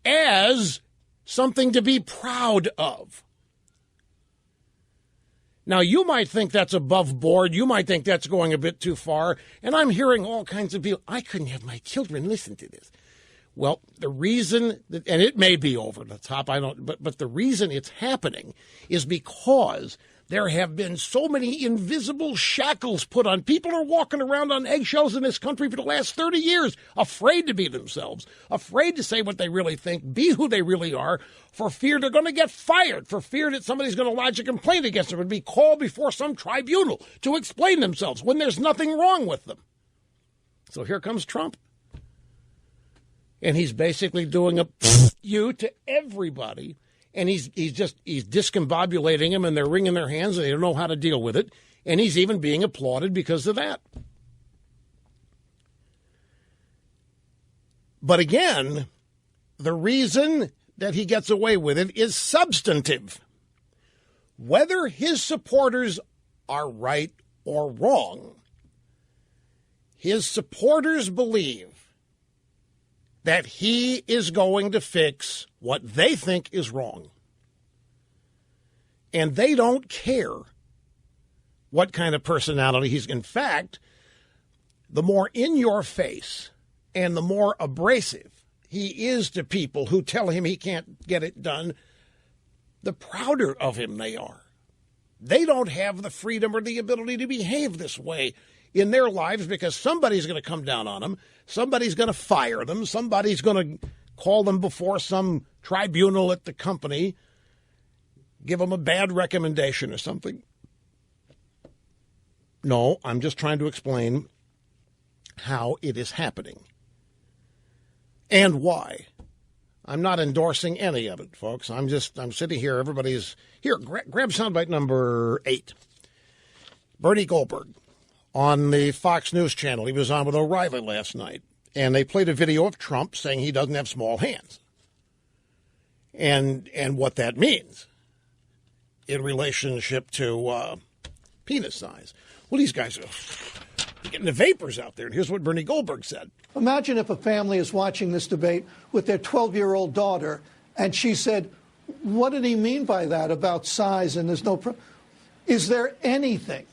as something to be proud of. Now, you might think that's above board. You might think that's going a bit too far. And I'm hearing all kinds of people, I couldn't have my children listen to this. Well, the reason, and it may be over the top, but the reason it's happening is because There have been so many invisible shackles put on. People are walking around on eggshells in this country for the last 30 years, afraid to be themselves, afraid to say what they really think, be who they really are, for fear they're going to get fired, for fear that somebody's going to lodge a complaint against them and be called before some tribunal to explain themselves when there's nothing wrong with them. So here comes Trump. And he's basically doing a you to everybody. And he's discombobulating them, and they're wringing their hands, and they don't know how to deal with it. And he's even being applauded because of that. But again, the reason that he gets away with it is substantive. Whether his supporters are right or wrong, his supporters believe that he is going to fix what they think is wrong. And they don't care what kind of personality he's. In fact, the more in your face and the more abrasive he is to people who tell him he can't get it done, the prouder of him they are. They don't have the freedom or the ability to behave this way in their lives because somebody's going to come down on them, somebody's going to fire them, somebody's going to call them before some tribunal at the company, give them a bad recommendation or something. No, I'm just trying to explain how it is happening and why. I'm not endorsing any of it, folks. I'm sitting here. Everybody's here. Grab soundbite number 8. Bernie Goldberg on the Fox News channel. He was on with O'Reilly last night, and they played a video of Trump saying he doesn't have small hands, and what that means in relationship to penis size. Well, these guys are getting the vapors out there, and here's what Bernie Goldberg said. Imagine if a family is watching this debate with their 12-year-old daughter, and she said, what did he mean by that about size? And there's no is there anything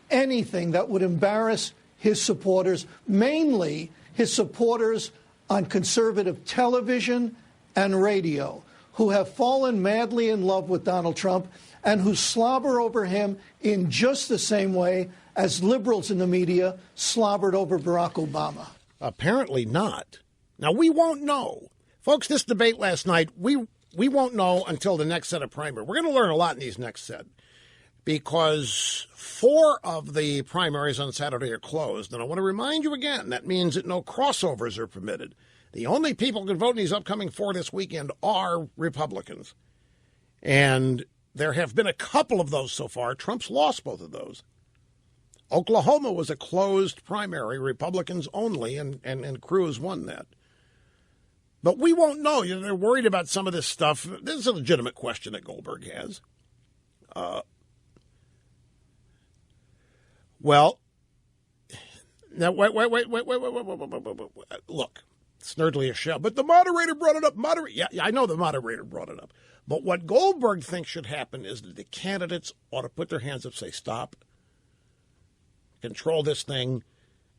that would embarrass his supporters, mainly his supporters on conservative television and radio, who have fallen madly in love with Donald Trump and who slobber over him in just the same way as liberals in the media slobbered over Barack Obama? Apparently not. Now, we won't know. Folks, this debate last night, we won't know until the next set of primaries. We're going to learn a lot in these next set because 4 of the primaries on Saturday are closed. And I want to remind you again, that means that no crossovers are permitted. The only people who can vote in these upcoming 4 this weekend are Republicans. And there have been a couple of those so far. Trump's lost both of those. Oklahoma was a closed primary, Republicans only, and Cruz won that. But we won't know. You know, they're worried about some of this stuff. This is a legitimate question that Goldberg has. Well, now, wait. Look, snurdly a shell. But the moderator brought it up. Yeah, I know the moderator brought it up. But what Goldberg thinks should happen is that the candidates ought to put their hands up, say, stop. Control this thing.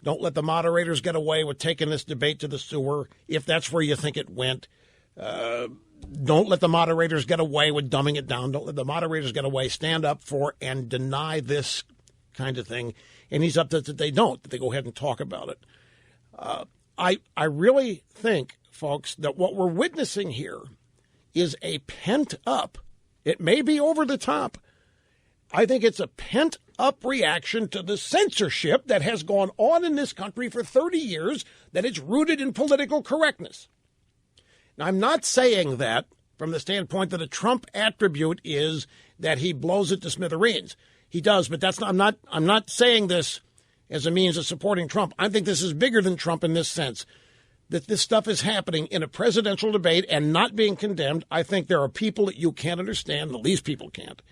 Don't let the moderators get away with taking this debate to the sewer, if that's where you think it went. Don't let the moderators get away with dumbing it down. Don't let the moderators get away. Stand up for and deny this kind of thing. And he's up to that they don't, that they go ahead and talk about it. I really think, folks, that what we're witnessing here is a pent-up, it may be over the top, I think it's a pent-up reaction to the censorship that has gone on in this country for 30 years, that it's rooted in political correctness. Now, I'm not saying that from the standpoint that a Trump attribute is that he blows it to smithereens. He does, but that's not, I'm not saying this as a means of supporting Trump. I think this is bigger than Trump in this sense, that this stuff is happening in a presidential debate and not being condemned. I think there are people that you can't understand, the least people can't,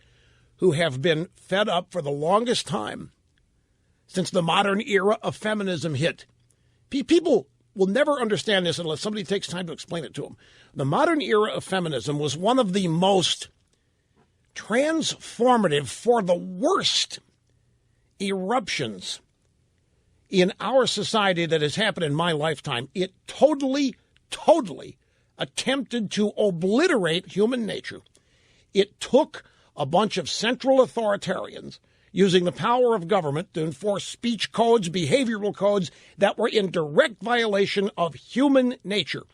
who have been fed up for the longest time since the modern era of feminism hit. People will never understand this unless somebody takes time to explain it to them. The modern era of feminism was one of the most transformative, for the worst, eruptions in our society that has happened in my lifetime. It totally attempted to obliterate human nature. It took a bunch of central authoritarians using the power of government to enforce speech codes, behavioral codes that were in direct violation of human nature.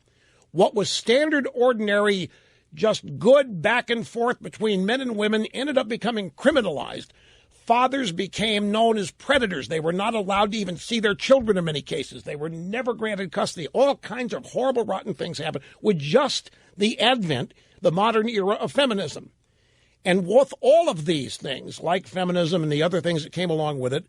What was standard, ordinary, just good back and forth between men and women ended up becoming criminalized. Fathers became known as predators. They were not allowed to even see their children in many cases. They were never granted custody. All kinds of horrible, rotten things happened with just the advent, the modern era of feminism. And with all of these things, like feminism and the other things that came along with it,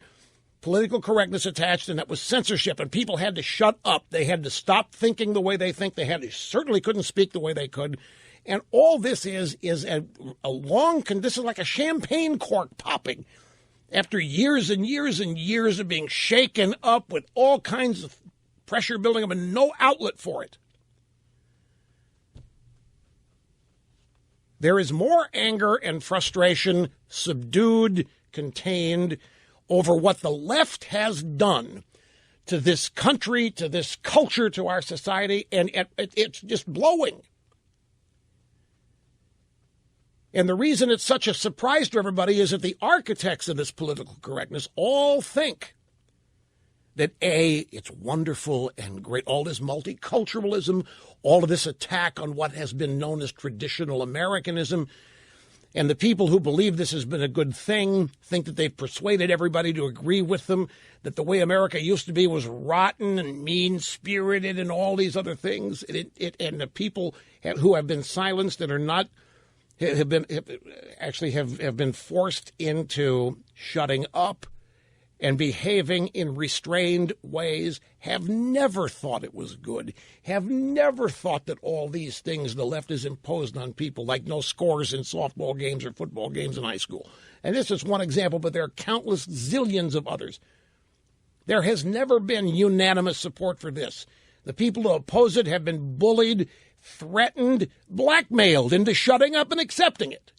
political correctness attached, and that was censorship, and people had to shut up. They had to stop thinking the way they think. They certainly couldn't speak the way they could. And all this is a long, this is like a champagne cork popping after years and years and years of being shaken up with all kinds of pressure building up and no outlet for it. There is more anger and frustration, subdued, contained, over what the left has done to this country, to this culture, to our society, and it's just blowing. And the reason it's such a surprise to everybody is that the architects of this political correctness all think that, A, it's wonderful and great, all this multiculturalism, all of this attack on what has been known as traditional Americanism, and the people who believe this has been a good thing think that they've persuaded everybody to agree with them, that the way America used to be was rotten and mean-spirited and all these other things. And the people who have been silenced and are not have been forced into shutting up and behaving in restrained ways, have never thought it was good, have never thought that all these things the left has imposed on people, like no scores in softball games or football games in high school. And this is one example, but there are countless zillions of others. There has never been unanimous support for this. The people who oppose it have been bullied, threatened, blackmailed into shutting up and accepting it.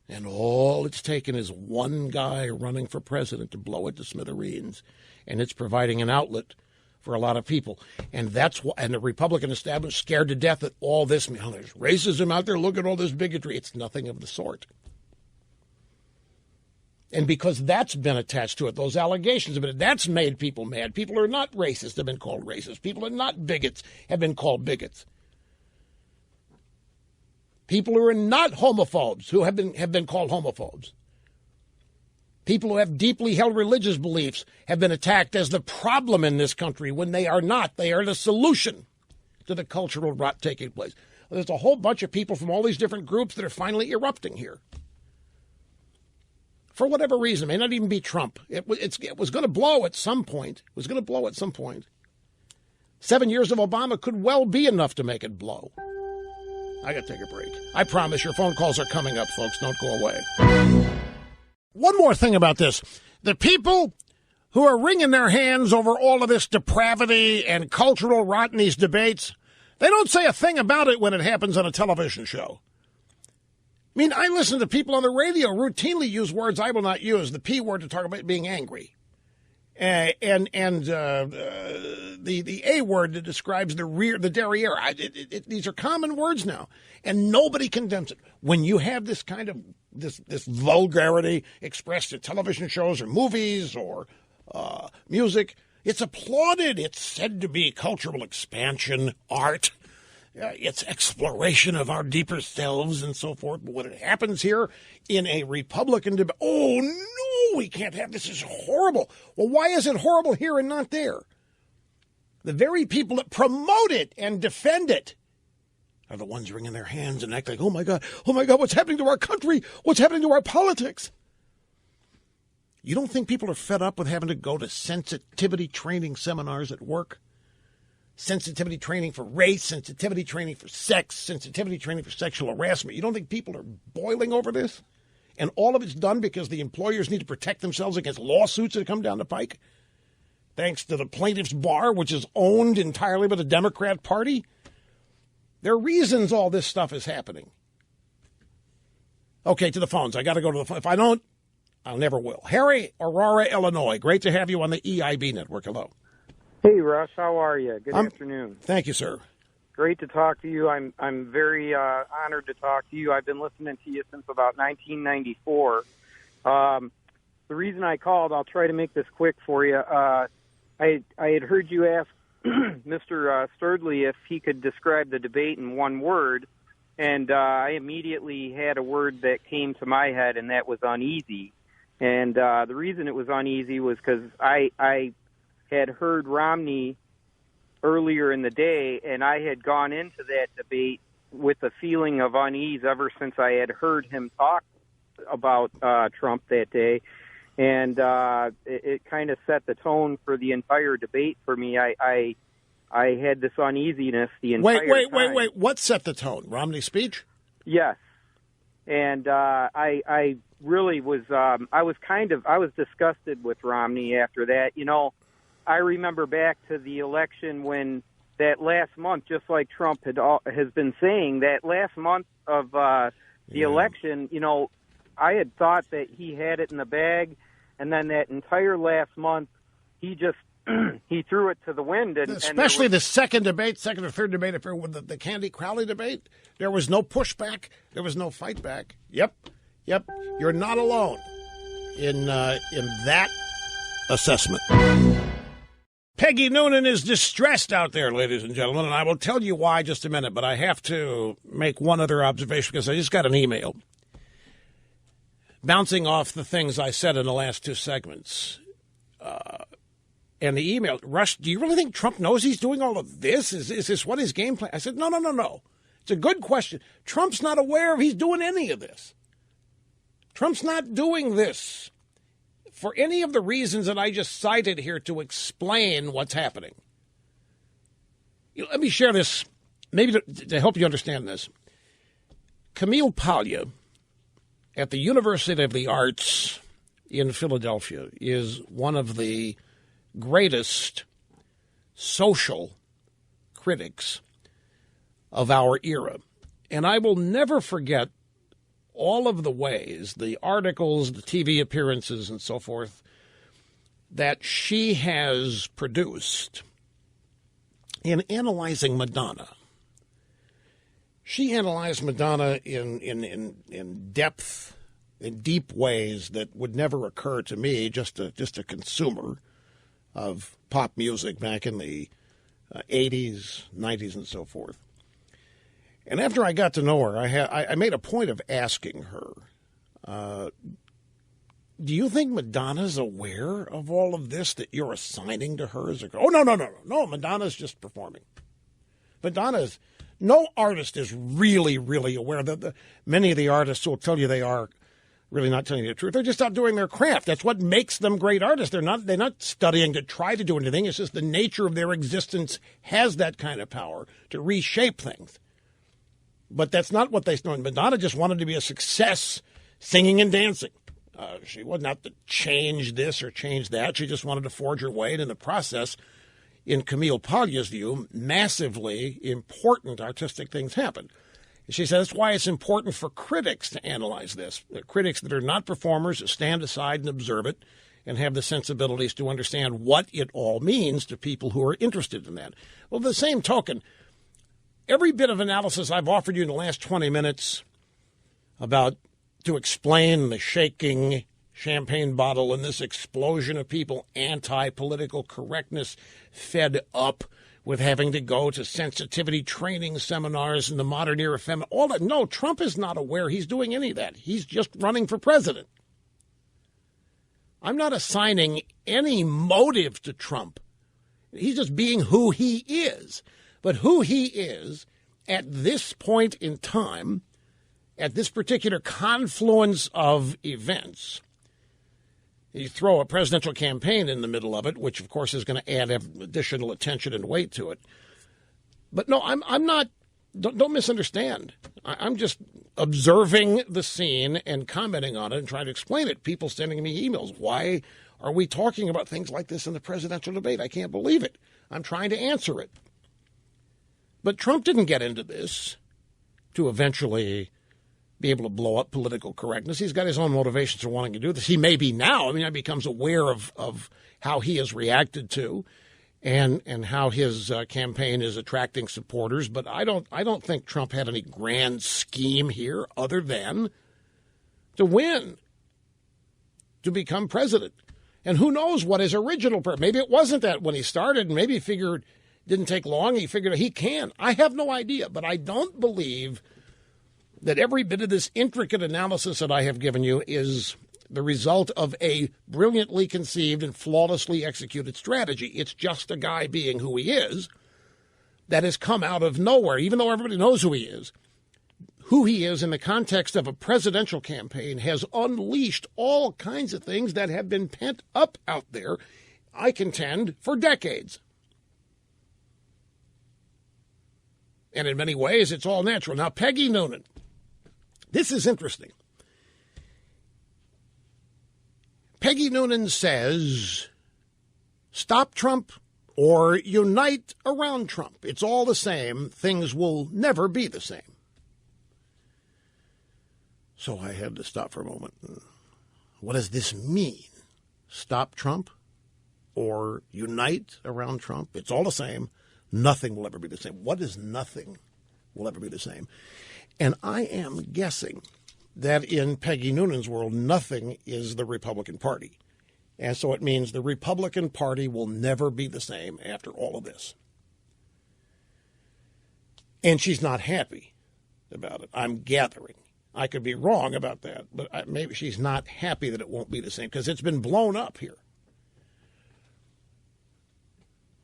And all it's taken is one guy running for president to blow it to smithereens. And it's providing an outlet for a lot of people. And and the Republican establishment scared to death at all this. There's racism out there. Look at all this bigotry. It's nothing of the sort. And because that's been attached to it, those allegations of it, that's made people mad. People who are not racist have been called racist. People who are not bigots have been called bigots. People who are not homophobes who have been called homophobes. People who have deeply held religious beliefs have been attacked as the problem in this country when they are not. They are the solution to the cultural rot taking place. There's a whole bunch of people from all these different groups that are finally erupting here. For whatever reason, it may not even be Trump. It was going to blow at some point. It was going to blow at some point. 7 years of Obama could well be enough to make it blow. I got to take a break. I promise your phone calls are coming up, folks. Don't go away. One more thing about this. The people who are wringing their hands over all of this depravity and cultural rot in these debates, they don't say a thing about it when it happens on a television show. I mean, I listen to people on the radio routinely use words I will not use, the P word, to talk about being angry. And the A word that describes the derriere. These are common words now, and nobody condemns it. When you have this kind of this vulgarity expressed in television shows or movies or music, it's applauded. It's said to be cultural expansion, art. It's exploration of our deeper selves and so forth. But when it happens here in a Republican debate, oh, no, we can't have this. This is horrible. Well, why is it horrible here and not there? The very people that promote it and defend it are the ones wringing their hands and act like, oh, my God, what's happening to our country? What's happening to our politics? You don't think people are fed up with having to go to sensitivity training seminars at work? Sensitivity training for race, sensitivity training for sex, sensitivity training for sexual harassment. You don't think people are boiling over this? And all of it's done because the employers need to protect themselves against lawsuits that come down the pike? Thanks to the plaintiff's bar, which is owned entirely by the Democrat Party? There are reasons all this stuff is happening. Okay, to the phones. I got to go to the phone. If I don't, I never will. Harry, Aurora, Illinois. Great to have you on the EIB network. Hello. Hey, Russ. How are you? Good afternoon. Thank you, sir. Great to talk to you. I'm very honored to talk to you. I've been listening to you since about 1994. The reason I called, I'll try to make this quick for you. I had heard you ask Mr. Sturdley if he could describe the debate in one word, and I immediately had a word that came to my head, and that was uneasy. And the reason it was uneasy was because I had heard Romney earlier in the day, and I had gone into that debate with a feeling of unease ever since I had heard him talk about Trump that day. And it kind of set the tone for the entire debate for me. I had this uneasiness the entire time. Wait. What set the tone? Romney's speech? Yes. And I really was, I was disgusted with Romney after that. You know, I remember back to the election when that last month, just like Trump has been saying, that last month of the election, you know, I had thought that he had it in the bag. And then that entire last month, he just he threw it to the wind. Especially the second or third debate, with the Candy Crowley debate, there was no pushback. There was no fight back. Yep. You're not alone in that assessment. Peggy Noonan is distressed out there, ladies and gentlemen, and I will tell you why in just a minute, but I have to make one other observation because I just got an email bouncing off the things I said in the last two segments. And the email, Rush, do you really think Trump knows he's doing all of this? Is this what his game plan? I said, no. It's a good question. Trump's not aware of he's doing any of this. Trump's not doing this for any of the reasons that I just cited here to explain what's happening. Let me share this, maybe to help you understand this. Camille Paglia at the University of the Arts in Philadelphia is one of the greatest social critics of our era. And I will never forget all of the ways, the articles, the TV appearances, and so forth, that she has produced in analyzing Madonna. She analyzed Madonna in depth, in deep ways that would never occur to me, just a consumer of pop music back in the 80s, 90s, and so forth. And after I got to know her, I made a point of asking her, do you think Madonna's aware of all of this that you're assigning to her? Oh, no, Madonna's just performing. No artist is really, really aware. Many of the artists will tell you they are really not telling you the truth. They're just out doing their craft. That's what makes them great artists. They're not studying to try to do anything. It's just the nature of their existence has that kind of power to reshape things. But that's not what they know. Madonna just wanted to be a success singing and dancing. She wasn't out to change this or change that. She just wanted to forge her way. And in the process, in Camille Paglia's view, massively important artistic things happened. She says that's why it's important for critics to analyze this. Critics that are not performers, that stand aside and observe it and have the sensibilities to understand what it all means to people who are interested in that. Well, the same token, every bit of analysis I've offered you in the last 20 minutes to explain the shaking champagne bottle and this explosion of people anti-political correctness fed up with having to go to sensitivity training seminars in the modern era, all that. No, Trump is not aware he's doing any of that. He's just running for president. I'm not assigning any motive to Trump. He's just being who he is. But who he is at this point in time, at this particular confluence of events, you throw a presidential campaign in the middle of it, which, of course, is going to add additional attention and weight to it. But no, I'm not. Don't misunderstand. I'm just observing the scene and commenting on it and trying to explain it. People sending me emails. Why are we talking about things like this in the presidential debate? I can't believe it. I'm trying to answer it. But Trump didn't get into this to eventually be able to blow up political correctness. He's got his own motivations for wanting to do this. He may be now. I mean, he becomes aware of how he is reacted to and how his campaign is attracting supporters. But I don't think Trump had any grand scheme here other than to win, to become president. And who knows what his original purpose. Maybe it wasn't that when he started, and maybe he figured it didn't take long. He figured he can. I have no idea, but I don't believe that every bit of this intricate analysis that I have given you is the result of a brilliantly conceived and flawlessly executed strategy. It's just a guy being who he is that has come out of nowhere, even though everybody knows who he is. Who he is in the context of a presidential campaign has unleashed all kinds of things that have been pent up out there, I contend, for decades. And in many ways, it's all natural. Now, Peggy Noonan, this is interesting. Peggy Noonan says, stop Trump or unite around Trump. It's all the same. Things will never be the same. So I had to stop for a moment. What does this mean? Stop Trump or unite around Trump? It's all the same. Nothing will ever be the same. What is nothing will ever be the same? And I am guessing that in Peggy Noonan's world, nothing is the Republican Party. And so it means the Republican Party will never be the same after all of this. And she's not happy about it, I'm gathering. I could be wrong about that, but maybe she's not happy that it won't be the same because it's been blown up here.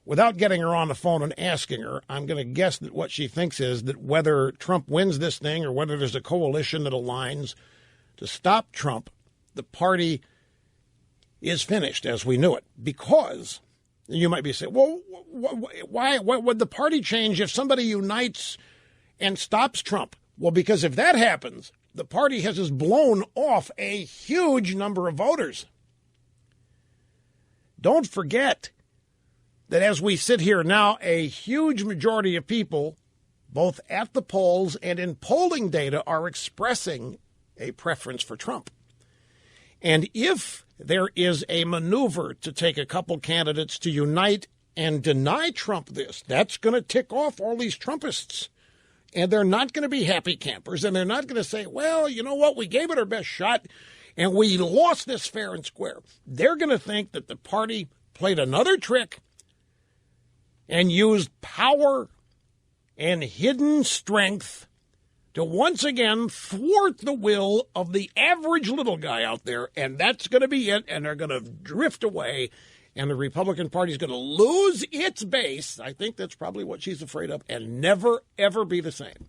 Without getting her on the phone and asking her, I'm going to guess that what she thinks is that whether Trump wins this thing or whether there's a coalition that aligns to stop Trump, the party is finished as we knew it. Because, you might be saying, well, why would the party change if somebody unites and stops Trump? Well, because if that happens, the party has just blown off a huge number of voters. Don't forget that as we sit here now, a huge majority of people, both at the polls and in polling data, are expressing a preference for Trump. And if there is a maneuver to take a couple candidates to unite and deny Trump this, that's going to tick off all these Trumpists. And they're not going to be happy campers, and they're not going to say, well, you know what, we gave it our best shot, and we lost this fair and square. They're going to think that the party played another trick and used power and hidden strength to once again thwart the will of the average little guy out there, and that's going to be it, and they're going to drift away. And the Republican Party is going to lose its base. I think that's probably what she's afraid of, and never, ever be the same.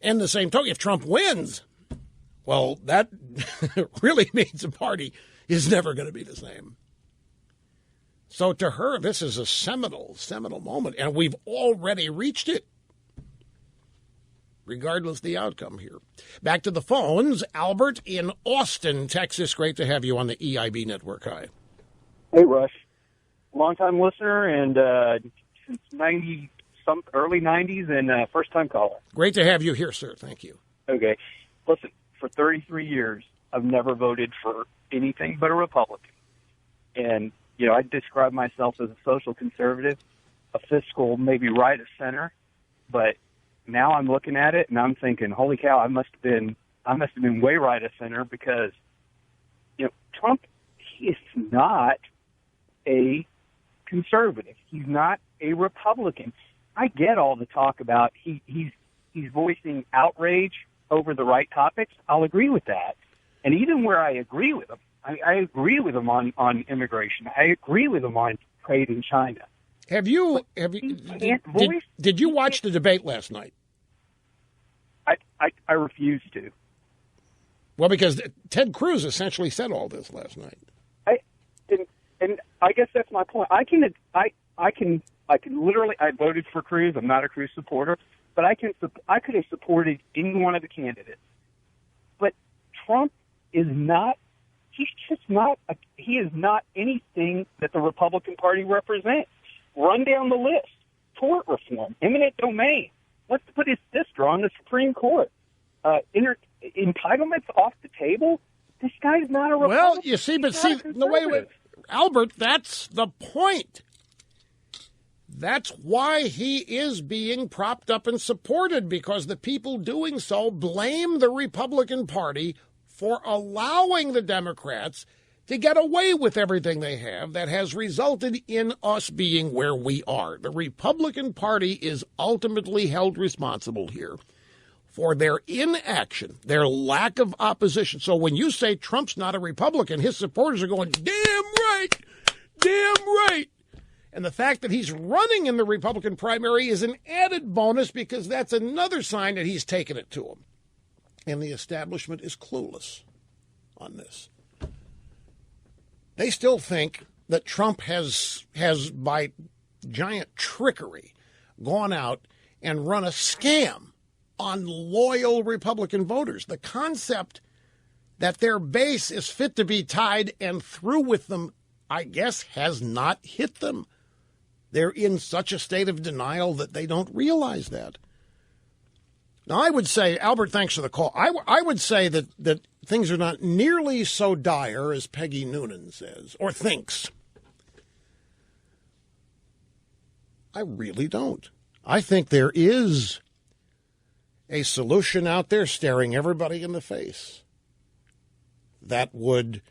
And the same token, if Trump wins, well, that really means the party is never going to be the same. So to her, this is a seminal moment, and we've already reached it, regardless of the outcome here. Back to the phones. Albert in Austin, Texas. Great to have you on the EIB network. Hi. Hey, Rush. Long-time listener and since early 90s and first-time caller. Great to have you here, sir. Thank you. Okay. Listen, for 33 years, I've never voted for anything but a Republican. And, you know, I describe myself as a social conservative, a fiscal maybe right of center, but now I'm looking at it and I'm thinking, holy cow, I must have been way right of center because, you know, Trump, he is not a conservative. He's not a Republican. I get all the talk about he's voicing outrage over the right topics. I'll agree with that. And even where I agree with him, I agree with him on immigration. I agree with him on trade in China. Did you watch the debate last night? I refuse to. Well, because Ted Cruz essentially said all this last night. And I guess that's my point. I can literally. I voted for Cruz. I'm not a Cruz supporter, but I could have supported any one of the candidates. But Trump is not. He's just not. He is not anything that the Republican Party represents. Run down the list: tort reform, eminent domain. Let's put his sister on the Supreme Court. Entitlements off the table. This guy's not a Republican. Well, you see, but see, no, wait. Albert, that's the point. That's why he is being propped up and supported, because the people doing so blame the Republican Party for allowing the Democrats to get away with everything they have that has resulted in us being where we are. The Republican Party is ultimately held responsible here for their inaction, their lack of opposition. So when you say Trump's not a Republican, his supporters are going, damn right, damn right. And the fact that he's running in the Republican primary is an added bonus, because that's another sign that he's taken it to him. And the establishment is clueless on this. They still think that Trump has by giant trickery, gone out and run a scam on loyal Republican voters. The concept that their base is fit to be tied and through with them, I guess, has not hit them. They're in such a state of denial that they don't realize that. Now, I would say, Albert, thanks for the call. I would say that things are not nearly so dire as Peggy Noonan says or thinks. I really don't. I think there is a solution out there staring everybody in the face that would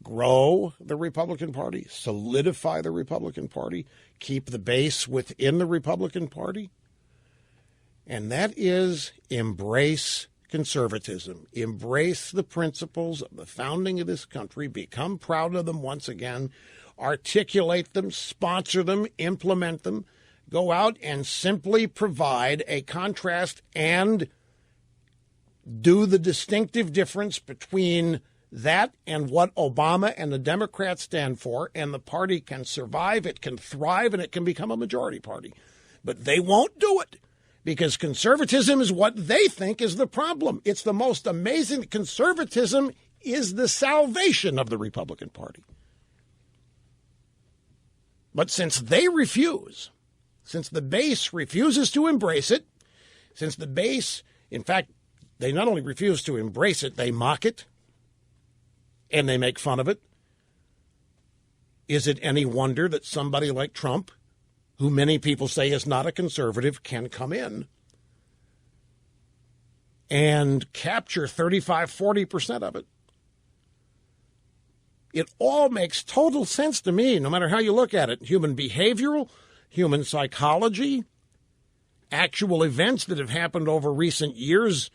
grow the Republican Party, solidify the Republican Party, keep the base within the Republican Party. And that is embrace conservatism, embrace the principles of the founding of this country, become proud of them once again, articulate them, sponsor them, implement them, go out and simply provide a contrast and do the distinctive difference between that and what Obama and the Democrats stand for, and the party can survive, it can thrive, and it can become a majority party. But they won't do it, because conservatism is what they think is the problem. It's the most amazing. Conservatism is the salvation of the Republican Party. But since they refuse, since the base refuses to embrace it, since the base, in fact, they not only refuse to embrace it, they mock it, and they make fun of it, is it any wonder that somebody like Trump, who many people say is not a conservative, can come in and capture 35, 40% of it? It all makes total sense to me, no matter how you look at it. Human behavioral, human psychology, actual events that have happened over recent years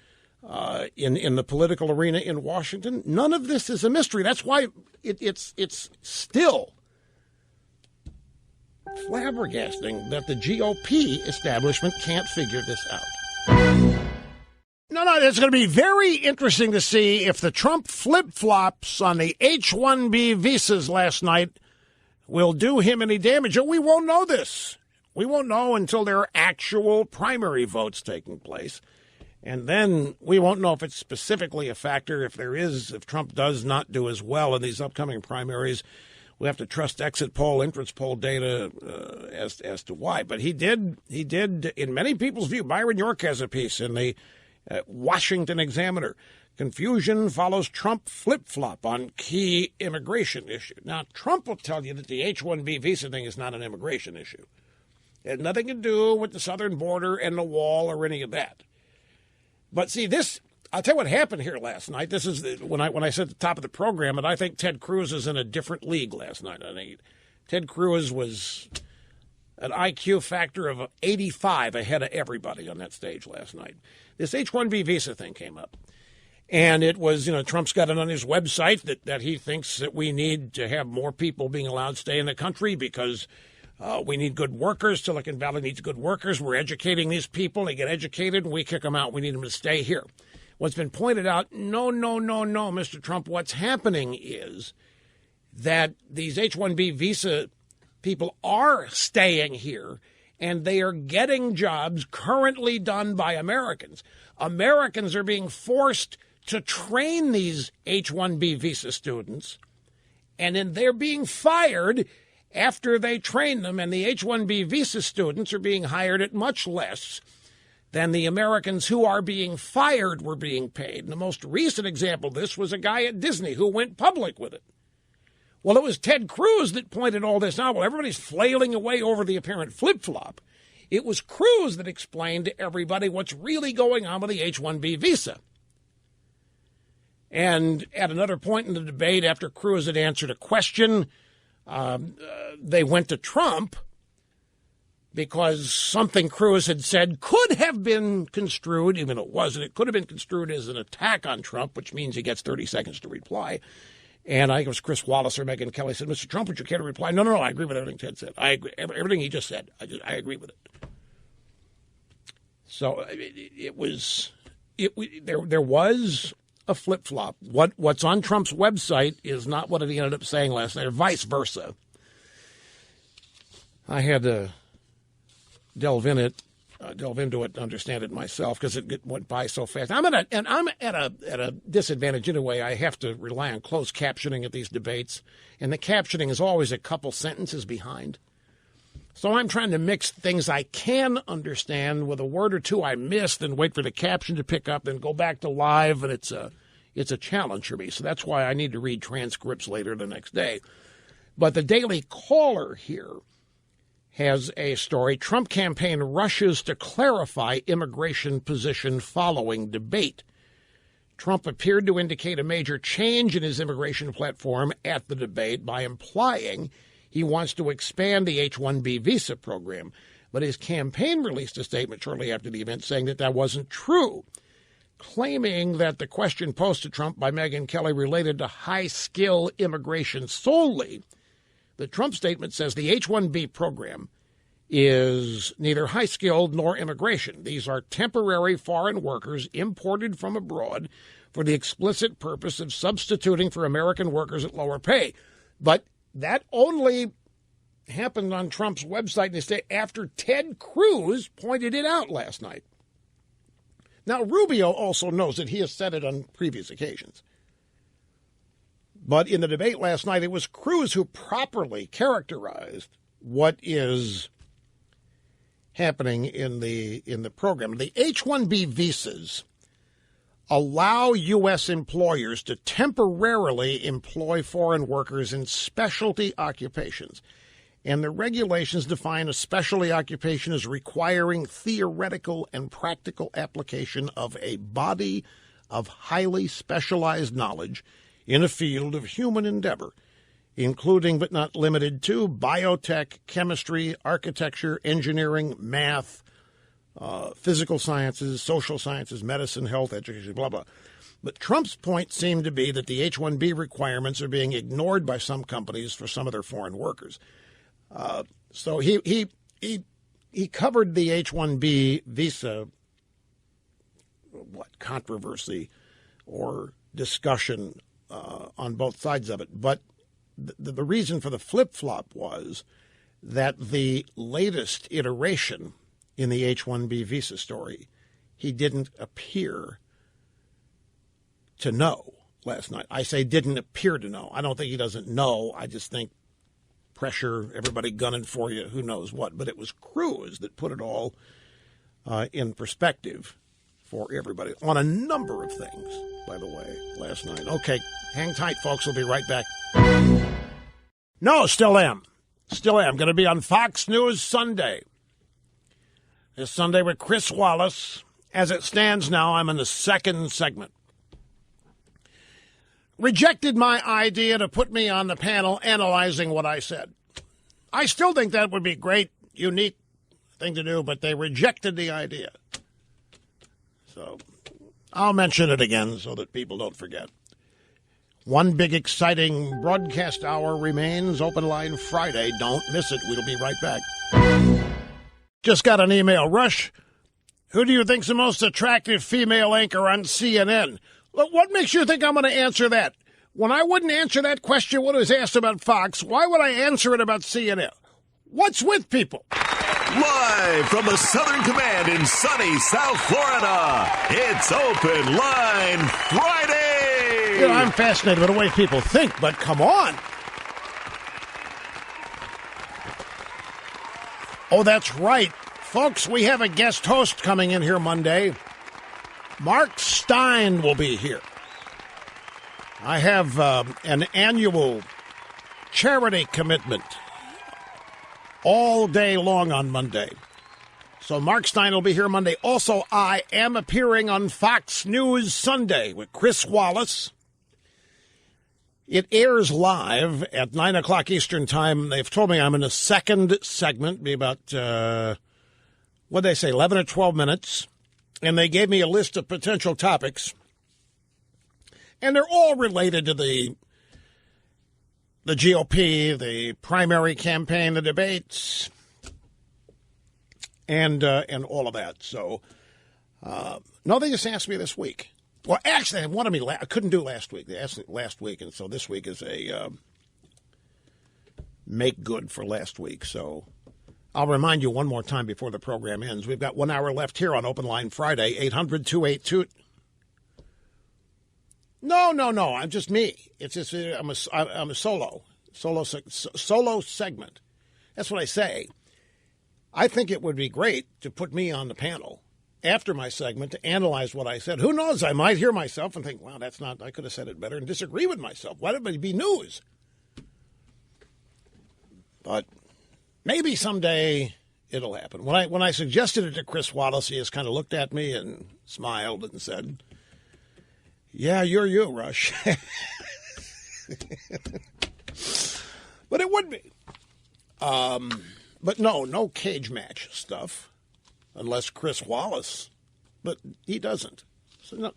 in the political arena in Washington. None of this is a mystery. That's why it's still flabbergasting that the GOP establishment can't figure this out. No, it's going to be very interesting to see if the Trump flip-flops on the H-1B visas last night will do him any damage. And we won't know this. We won't know until there are actual primary votes taking place. And then we won't know if it's specifically a factor. If Trump does not do as well in these upcoming primaries, we have to trust exit poll, entrance poll data as to why. But he did, in many people's view. Byron York has a piece in the Washington Examiner. Confusion follows Trump flip-flop on key immigration issue. Now, Trump will tell you that the H-1B visa thing is not an immigration issue. It had nothing to do with the southern border and the wall or any of that. But see, I'll tell you what happened here last night. This is when I said at the top of the program that I think Ted Cruz is in a different league last night. I think Ted Cruz was an IQ factor of 85 ahead of everybody on that stage last night. This H-1B visa thing came up. And it was, Trump's got it on his website that he thinks that we need to have more people being allowed to stay in the country because we need good workers. Silicon Valley needs good workers. We're educating these people. They get educated, and we kick them out. We need them to stay here. What's been pointed out, no, Mr. Trump, what's happening is that these H-1B visa people are staying here, and they are getting jobs currently done by Americans. Americans are being forced to train these H-1B visa students, and then they're being fired after they train them, and the H-1B visa students are being hired at much less than the Americans who are being fired were being paid. And the most recent example of this was a guy at Disney who went public with it. Well, it was Ted Cruz that pointed all this out. Well, everybody's flailing away over the apparent flip-flop. It was Cruz that explained to everybody what's really going on with the H-1B visa. And at another point in the debate, after Cruz had answered a question, they went to Trump because something Cruz had said could have been construed, even though it wasn't, it could have been construed as an attack on Trump, which means he gets 30 seconds to reply. And I think it was Chris Wallace or Megyn Kelly said, Mr. Trump, would you care to reply? No, I agree with everything Ted said. I agree. Everything he just said, I agree with it. So there was a flip-flop. What's on Trump's website is not what he ended up saying last night, or vice versa. I had to delve into it to understand it myself because it went by so fast. I'm at a disadvantage in a way. I have to rely on closed captioning at these debates, and the captioning is always a couple sentences behind. So I'm trying to mix things I can understand with a word or two I missed and wait for the caption to pick up and go back to live, and it's a challenge for me. So that's why I need to read transcripts later the next day. But the Daily Caller here has a story. Trump campaign rushes to clarify immigration position following debate. Trump appeared to indicate a major change in his immigration platform at the debate by implying he wants to expand the H-1B visa program. But his campaign released a statement shortly after the event saying that wasn't true, claiming that the question posed to Trump by Megyn Kelly related to high-skill immigration solely. The Trump statement says the H-1B program is neither high-skilled nor immigration. These are temporary foreign workers imported from abroad for the explicit purpose of substituting for American workers at lower pay. But that only happened on Trump's website this day after Ted Cruz pointed it out last night. Now, Rubio also knows that he has said it on previous occasions. But in the debate last night, it was Cruz who properly characterized what is happening in the program. The H-1B visas allow U.S. employers to temporarily employ foreign workers in specialty occupations. And the regulations define a specialty occupation as requiring theoretical and practical application of a body of highly specialized knowledge in a field of human endeavor, including but not limited to biotech, chemistry, architecture, engineering, math, physical sciences, social sciences, medicine, health, education, blah, blah. But Trump's point seemed to be that the H-1B requirements are being ignored by some companies for some of their foreign workers. So he covered the H-1B visa, controversy or discussion on both sides of it. But the reason for the flip-flop was that the latest iteration in the H-1B visa story, he didn't appear to know last night. I say didn't appear to know. I don't think he doesn't know. I just think pressure, everybody gunning for you, who knows what. But it was Cruz that put it all in perspective for everybody on a number of things, by the way, last night. Okay, hang tight, folks. We'll be right back. No, still am. Going to be on Fox News Sunday. This Sunday with Chris Wallace. As it stands now, I'm in the second segment. Rejected my idea to put me on the panel analyzing what I said. I still think that would be a great, unique thing to do, but they rejected the idea. So I'll mention it again so that people don't forget. One big exciting broadcast hour remains. Open line Friday. Don't miss it. We'll be right back. Just got an email. Rush, who do you think's the most attractive female anchor on CNN? Look, what makes you think I'm going to answer that? When I wouldn't answer that question when it was asked about Fox, why would I answer it about CNN? What's with people? Live from the Southern Command in sunny South Florida, it's Open Line Friday! You know, I'm fascinated by the way people think, but come on. Oh, that's right. Folks, we have a guest host coming in here Monday. Mark Stein will be here. I have an annual charity commitment all day long on Monday. So Mark Stein will be here Monday. Also, I am appearing on Fox News Sunday with Chris Wallace. It airs live at 9 o'clock Eastern Time. They've told me I'm in a second segment, be about, 11 or 12 minutes. And they gave me a list of potential topics. And they're all related to the GOP, the primary campaign, the debates, and all of that. So, no, they just asked me this week. Well, actually, they wanted me. I couldn't do last week. They asked me last week, and so this week is a make good for last week. So I'll remind you one more time before the program ends. We've got 1 hour left here on Open Line Friday, 800-282. No. I'm just me. It's just I'm a solo segment. That's what I say. I think it would be great to put me on the panel after my segment to analyze what I said. Who knows? I might hear myself and think, wow, I could have said it better, and disagree with myself. Why would it be news? But maybe someday it'll happen. When I suggested it to Chris Wallace, he just kind of looked at me and smiled and said, yeah, you're you, Rush. But it would be. But no cage match stuff. Unless Chris Wallace, but he doesn't. So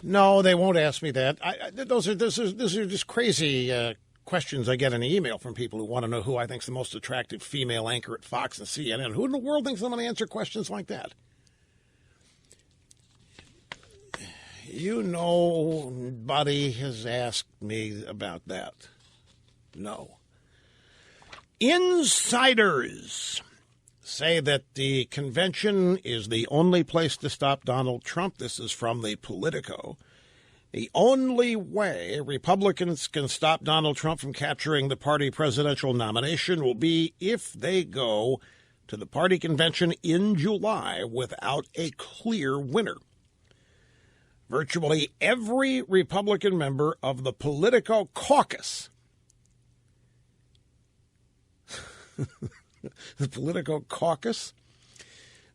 no, they won't ask me that. Those are just crazy questions I get in the email from people who want to know who I think's the most attractive female anchor at Fox and CNN. Who in the world thinks I'm going to answer questions like that? Nobody has asked me about that. No. Insiders say that the convention is the only place to stop Donald Trump. This is from the Politico. The only way Republicans can stop Donald Trump from capturing the party presidential nomination will be if they go to the party convention in July without a clear winner. Virtually every Republican member of the Politico caucus The Politico Caucus?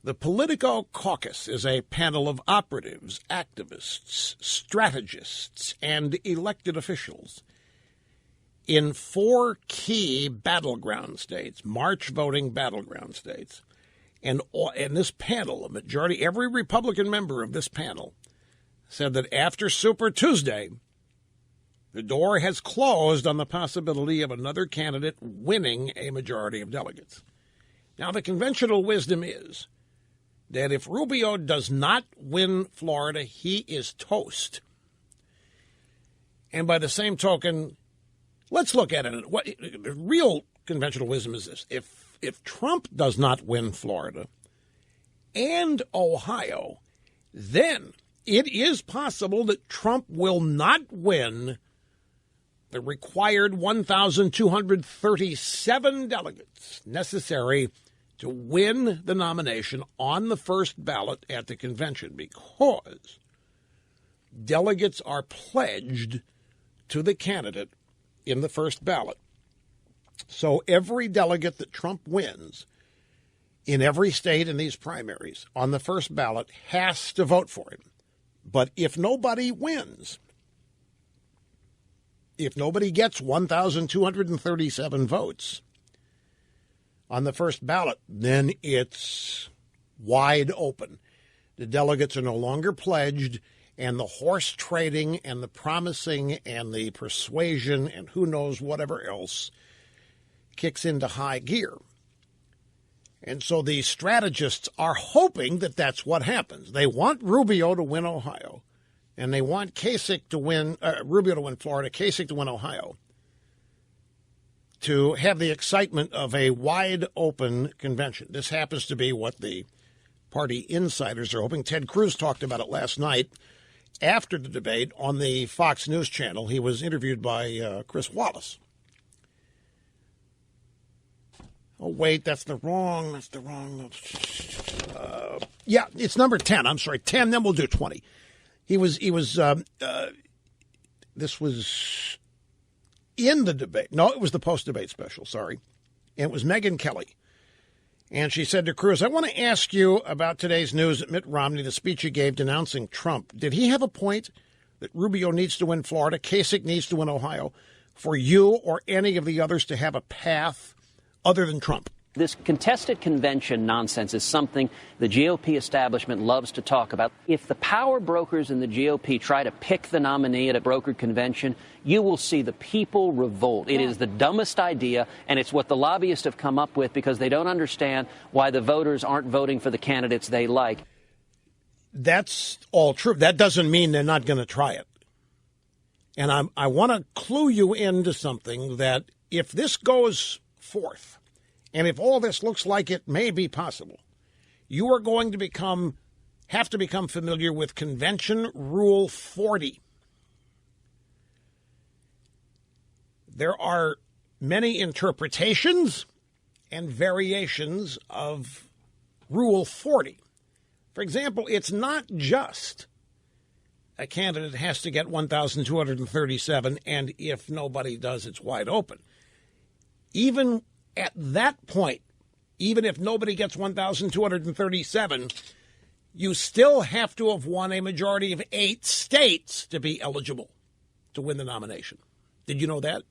The Politico Caucus is a panel of operatives, activists, strategists, and elected officials in 4 key battleground states, March voting battleground states. And this panel, every Republican member of this panel, said that after Super Tuesday, the door has closed on the possibility of another candidate winning a majority of delegates. Now, the conventional wisdom is that if Rubio does not win Florida, he is toast. And by the same token, let's look at it. What real conventional wisdom is this. If Trump does not win Florida and Ohio, then it is possible that Trump will not win the required 1,237 delegates necessary to win the nomination on the first ballot at the convention, because delegates are pledged to the candidate in the first ballot. So every delegate that Trump wins in every state in these primaries on the first ballot has to vote for him. But if nobody wins, if nobody gets 1,237 votes on the first ballot, then it's wide open. The delegates are no longer pledged, and the horse trading and the promising and the persuasion and who knows whatever else kicks into high gear. And so the strategists are hoping that that's what happens. They want Rubio to win Ohio, and they want Kasich to win Rubio to win Florida, Kasich to win Ohio, to have the excitement of a wide-open convention. This happens to be what the party insiders are hoping. Ted Cruz talked about it last night after the debate on the Fox News channel. He was interviewed by Chris Wallace. Oh, wait, that's the wrong. Yeah, it's number 10. I'm sorry, 10, then we'll do 20. This was in the debate. No, it was the post-debate special, sorry. And it was Megyn Kelly. And she said to Cruz, I want to ask you about today's news that Mitt Romney, the speech he gave denouncing Trump. Did he have a point that Rubio needs to win Florida, Kasich needs to win Ohio, for you or any of the others to have a path other than Trump? This contested convention nonsense is something the GOP establishment loves to talk about. If the power brokers in the GOP try to pick the nominee at a brokered convention, you will see the people revolt. It is the dumbest idea, and it's what the lobbyists have come up with because they don't understand why the voters aren't voting for the candidates they like. That's all true. That doesn't mean they're not going to try it. And I want to clue you into something that if this goes forth, and if all this looks like it may be possible, you are going to have to become familiar with Convention Rule 40. There are many interpretations and variations of Rule 40. For example, it's not just a candidate has to get 1,237, and if nobody does, it's wide open. Even at that point, even if nobody gets 1,237, you still have to have won a majority of 8 states to be eligible to win the nomination. Did you know that?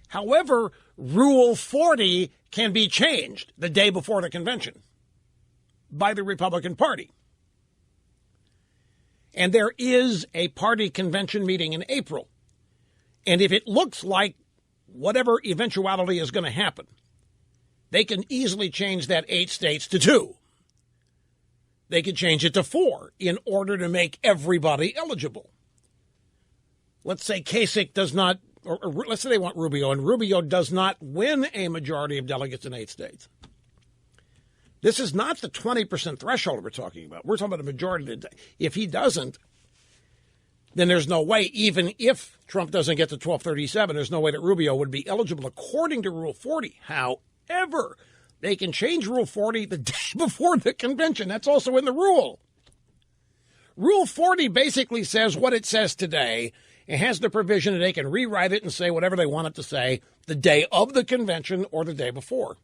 However, Rule 40 can be changed the day before the convention by the Republican Party. And there is a party convention meeting in April. And if it looks like whatever eventuality is going to happen, they can easily change that 8 states to 2. They could change it to 4 in order to make everybody eligible. Let's say Kasich does not, or let's say they want Rubio, and Rubio does not win a majority of delegates in 8 states. This is not the 20% threshold we're talking about. We're talking about a majority. If he doesn't, then there's no way, even if Trump doesn't get to 1237, there's no way that Rubio would be eligible according to Rule 40. However, they can change Rule 40 the day before the convention. That's also in the rule. Rule 40 basically says what it says today. It has the provision that they can rewrite it and say whatever they want it to say the day of the convention or the day before.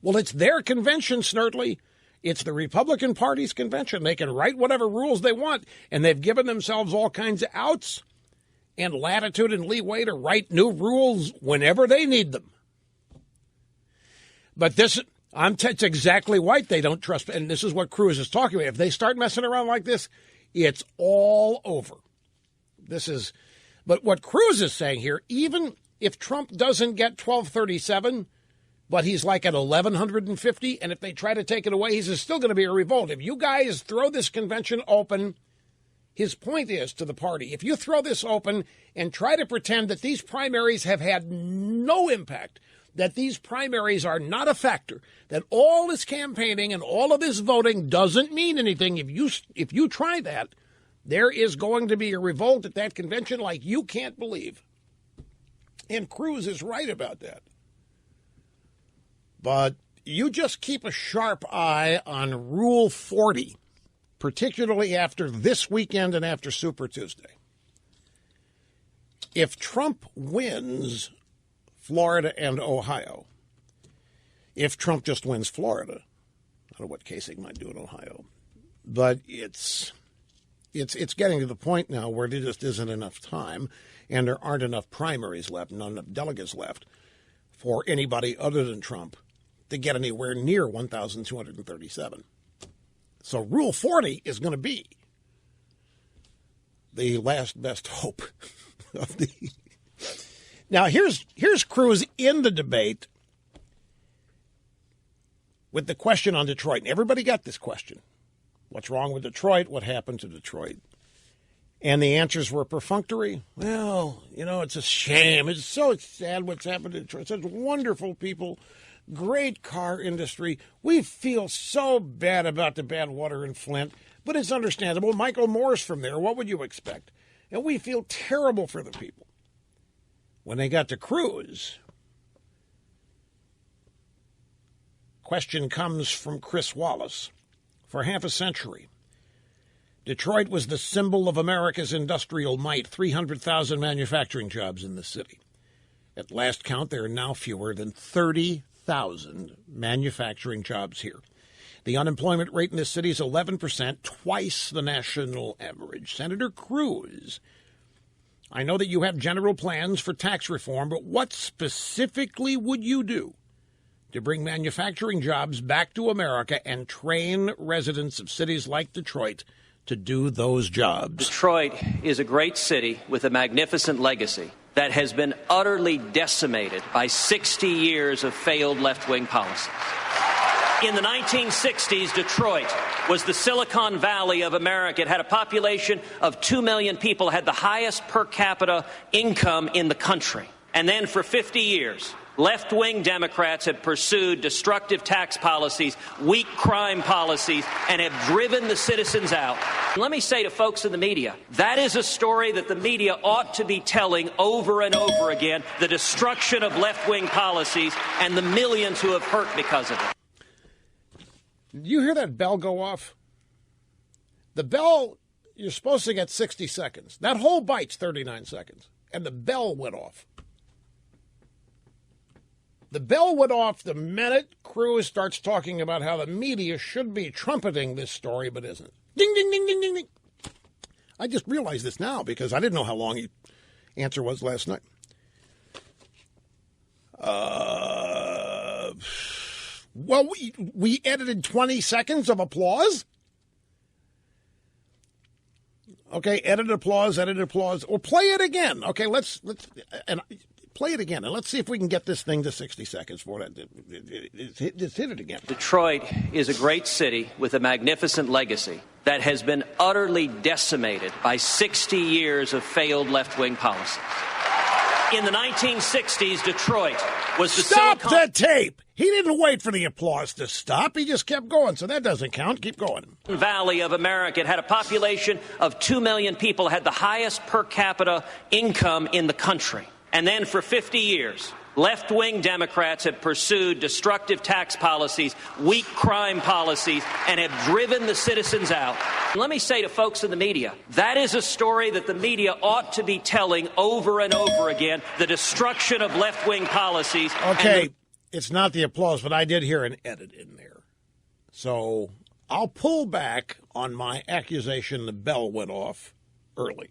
Well, it's their convention, Snurtley. It's the Republican Party's convention. They can write whatever rules they want, and they've given themselves all kinds of outs and latitude and leeway to write new rules whenever they need them. But this, it's exactly right. They don't trust, and this is what Cruz is talking about. If they start messing around like this, it's all over. But what Cruz is saying here, even if Trump doesn't get 1237, but he's like at 1,150, and if they try to take it away, he's still going to be a revolt. If you guys throw this convention open, his point is to the party, if you throw this open and try to pretend that these primaries have had no impact, that these primaries are not a factor, that all this campaigning and all of this voting doesn't mean anything, if you try that, there is going to be a revolt at that convention like you can't believe. And Cruz is right about that. But you just keep a sharp eye on Rule 40, particularly after this weekend and after Super Tuesday. If Trump wins Florida and Ohio, if Trump just wins Florida, I don't know what Kasich might do in Ohio, but it's getting to the point now where there just isn't enough time, and there aren't enough primaries left, not enough delegates left for anybody other than Trump to get anywhere near 1,237. So Rule 40 is going to be the last best hope of the. Now here's Cruz in the debate with the question on Detroit. And everybody got this question. What's wrong with Detroit? What happened to Detroit? And the answers were perfunctory. Well, it's a shame. It's so sad what's happened to Detroit. Such wonderful people. Great car industry. We feel so bad about the bad water in Flint, but it's understandable. Michael Moore's from there. What would you expect? And we feel terrible for the people. When they got to Cruz, question comes from Chris Wallace. For half a century, Detroit was the symbol of America's industrial might, 300,000 manufacturing jobs in the city. At last count, there are now fewer than 30,000 manufacturing jobs here. The unemployment rate in this city is 11%, twice the national average. Senator Cruz, I know that you have general plans for tax reform, but what specifically would you do to bring manufacturing jobs back to America and train residents of cities like Detroit to do those jobs? Detroit is a great city with a magnificent legacy that has been utterly decimated by 60 years of failed left-wing policies. In the 1960s, Detroit was the Silicon Valley of America. It had a population of 2 million people, had the highest per capita income in the country. And then for 50 years, left-wing Democrats have pursued destructive tax policies, weak crime policies, and have driven the citizens out. Let me say to folks in the media, that is a story that the media ought to be telling over and over again, the destruction of left-wing policies and the millions who have hurt because of it. Did you hear that bell go off? The bell, you're supposed to get 60 seconds. That whole bite's 39 seconds. And the bell went off. The bell went off the minute Cruz starts talking about how the media should be trumpeting this story, but isn't. Ding, ding, ding, ding, ding, ding. I just realized this now because I didn't know how long the answer was last night. Well, we edited 20 seconds of applause. Okay, edited applause. Or play it again. Okay, let's play it again, and let's see if we can get this thing to 60 seconds for that. Just hit it again. Detroit is a great city with a magnificent legacy that has been utterly decimated by 60 years of failed left-wing policies. In the 1960s, Detroit was the Stop the tape! He didn't wait for the applause to stop. He just kept going, so that doesn't count. Keep going. Valley of America. It had a population of 2 million people, had the highest per capita income in the country. And then for 50 years, left-wing Democrats have pursued destructive tax policies, weak crime policies, and have driven the citizens out. Let me say to folks in the media, that is a story that the media ought to be telling over and over again, the destruction of left-wing policies. Okay, it's not the applause, but I did hear an edit in there. So I'll pull back on my accusation the bell went off early.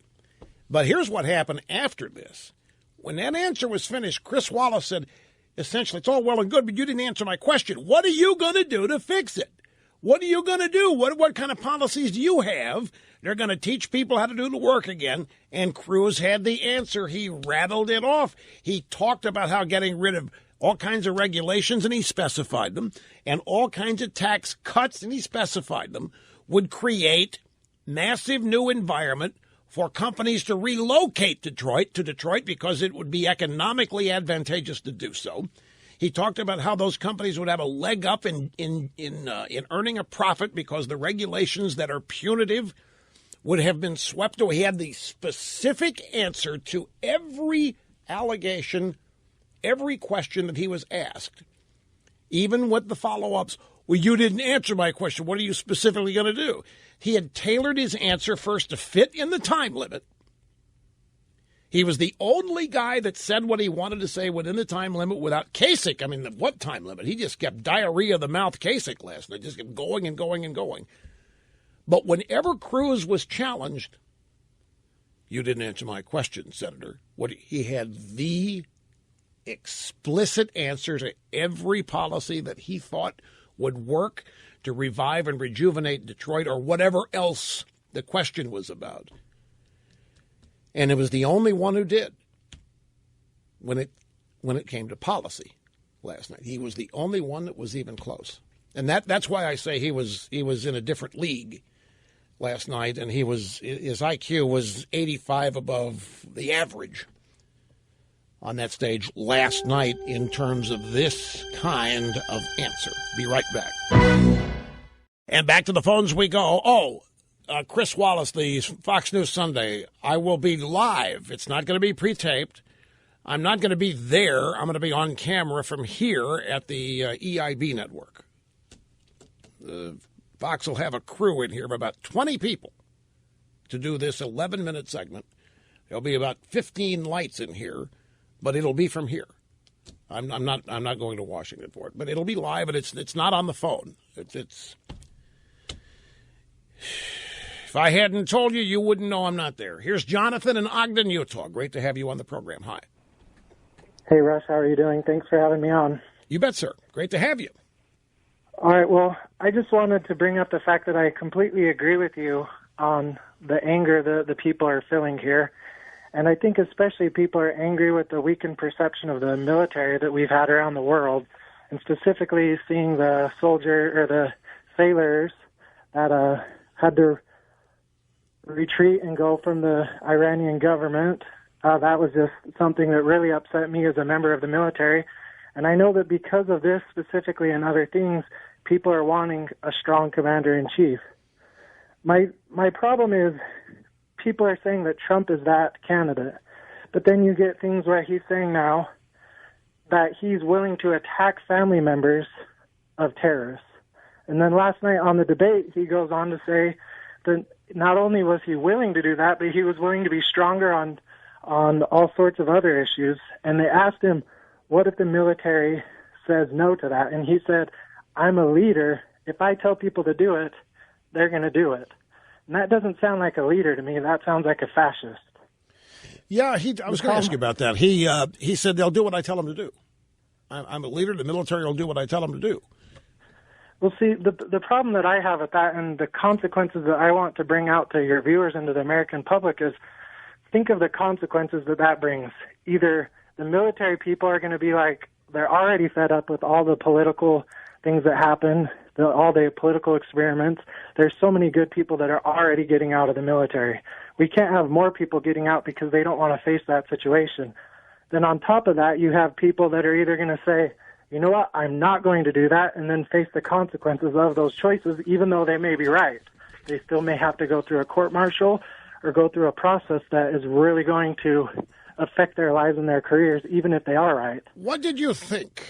But here's what happened after this. When that answer was finished, Chris Wallace said, essentially, it's all well and good, but you didn't answer my question. What are you going to do to fix it? What are you going to do? What kind of policies do you have? They're going to teach people how to do the work again. And Cruz had the answer. He rattled it off. He talked about how getting rid of all kinds of regulations, and he specified them, and all kinds of tax cuts, and he specified them, would create massive new environment for companies to relocate to Detroit because it would be economically advantageous to do so. He talked about how those companies would have a leg up in earning a profit because the regulations that are punitive would have been swept away. He had the specific answer to every allegation, every question that he was asked, even with the follow-ups. Well, you didn't answer my question. What are you specifically going to do? He had tailored his answer first to fit in the time limit. He was the only guy that said what he wanted to say within the time limit without Kasich. I mean, what time limit? He just kept diarrhea of the mouth Kasich last night, just kept going and going and going. But whenever Cruz was challenged, you didn't answer my question, Senator. He had the explicit answer to every policy that he thought would work to revive and rejuvenate Detroit or whatever else the question was about. And it was the only one who did when it came to policy last night. He was the only one that was even close. And that's why I say he was in a different league last night, and his IQ was 85 above the average on that stage last night in terms of this kind of answer. Be right back. And back to the phones we go. Chris Wallace, the Fox News Sunday. I will be live. It's not going to be pre-taped. I'm not going to be there. I'm going to be on camera from here at the EIB network. Fox will have a crew in here of about 20 people to do this 11-minute segment. There'll be about 15 lights in here, but it'll be from here. I'm not going to Washington for it, but it'll be live, and it's not on the phone. It's if I hadn't told you, you wouldn't know I'm not there. Here's Jonathan in Ogden, Utah. Great to have you on the program. Hi. Hey, Russ. How are you doing? Thanks for having me on. You bet, sir. Great to have you. All right. Well, I just wanted to bring up the fact that I completely agree with you on the anger the people are feeling here. And I think especially people are angry with the weakened perception of the military that we've had around the world, and specifically seeing the the sailors that had to retreat and go from the Iranian government. That was just something that really upset me as a member of the military. And I know that because of this specifically and other things, people are wanting a strong commander-in-chief. My problem is people are saying that Trump is that candidate. But then you get things where he's saying now that he's willing to attack family members of terrorists. And then last night on the debate, he goes on to say that not only was he willing to do that, but he was willing to be stronger on all sorts of other issues. And they asked him, what if the military says no to that? And he said, I'm a leader. If I tell people to do it, they're going to do it. And that doesn't sound like a leader to me. That sounds like a fascist. Yeah, I was going to ask you about that. He said they'll do what I tell them to do. I'm a leader. The military will do what I tell them to do. Well, see, the problem that I have with that and the consequences that I want to bring out to your viewers and to the American public is think of the consequences that brings. Either the military people are going to be like, they're already fed up with all the political things that happen, all the political experiments. There's so many good people that are already getting out of the military. We can't have more people getting out because they don't want to face that situation. Then on top of that, you have people that are either going to say, you know what, I'm not going to do that, and then face the consequences of those choices, even though they may be right. They still may have to go through a court-martial or go through a process that is really going to affect their lives and their careers, even if they are right. What did you think?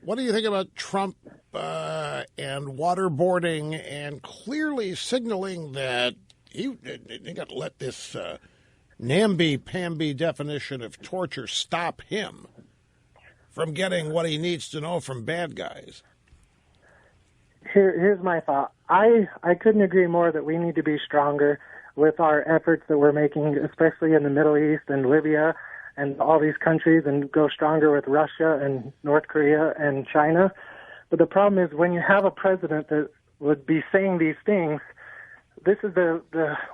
What do you think about Trump and waterboarding and clearly signaling that he got to let this namby-pamby definition of torture stop him from getting what he needs to know from bad guys? Here's my thought. I couldn't agree more that we need to be stronger with our efforts that we're making, especially in the Middle East and Libya and all these countries, and go stronger with Russia and North Korea and China. But the problem is when you have a president that would be saying these things, this is the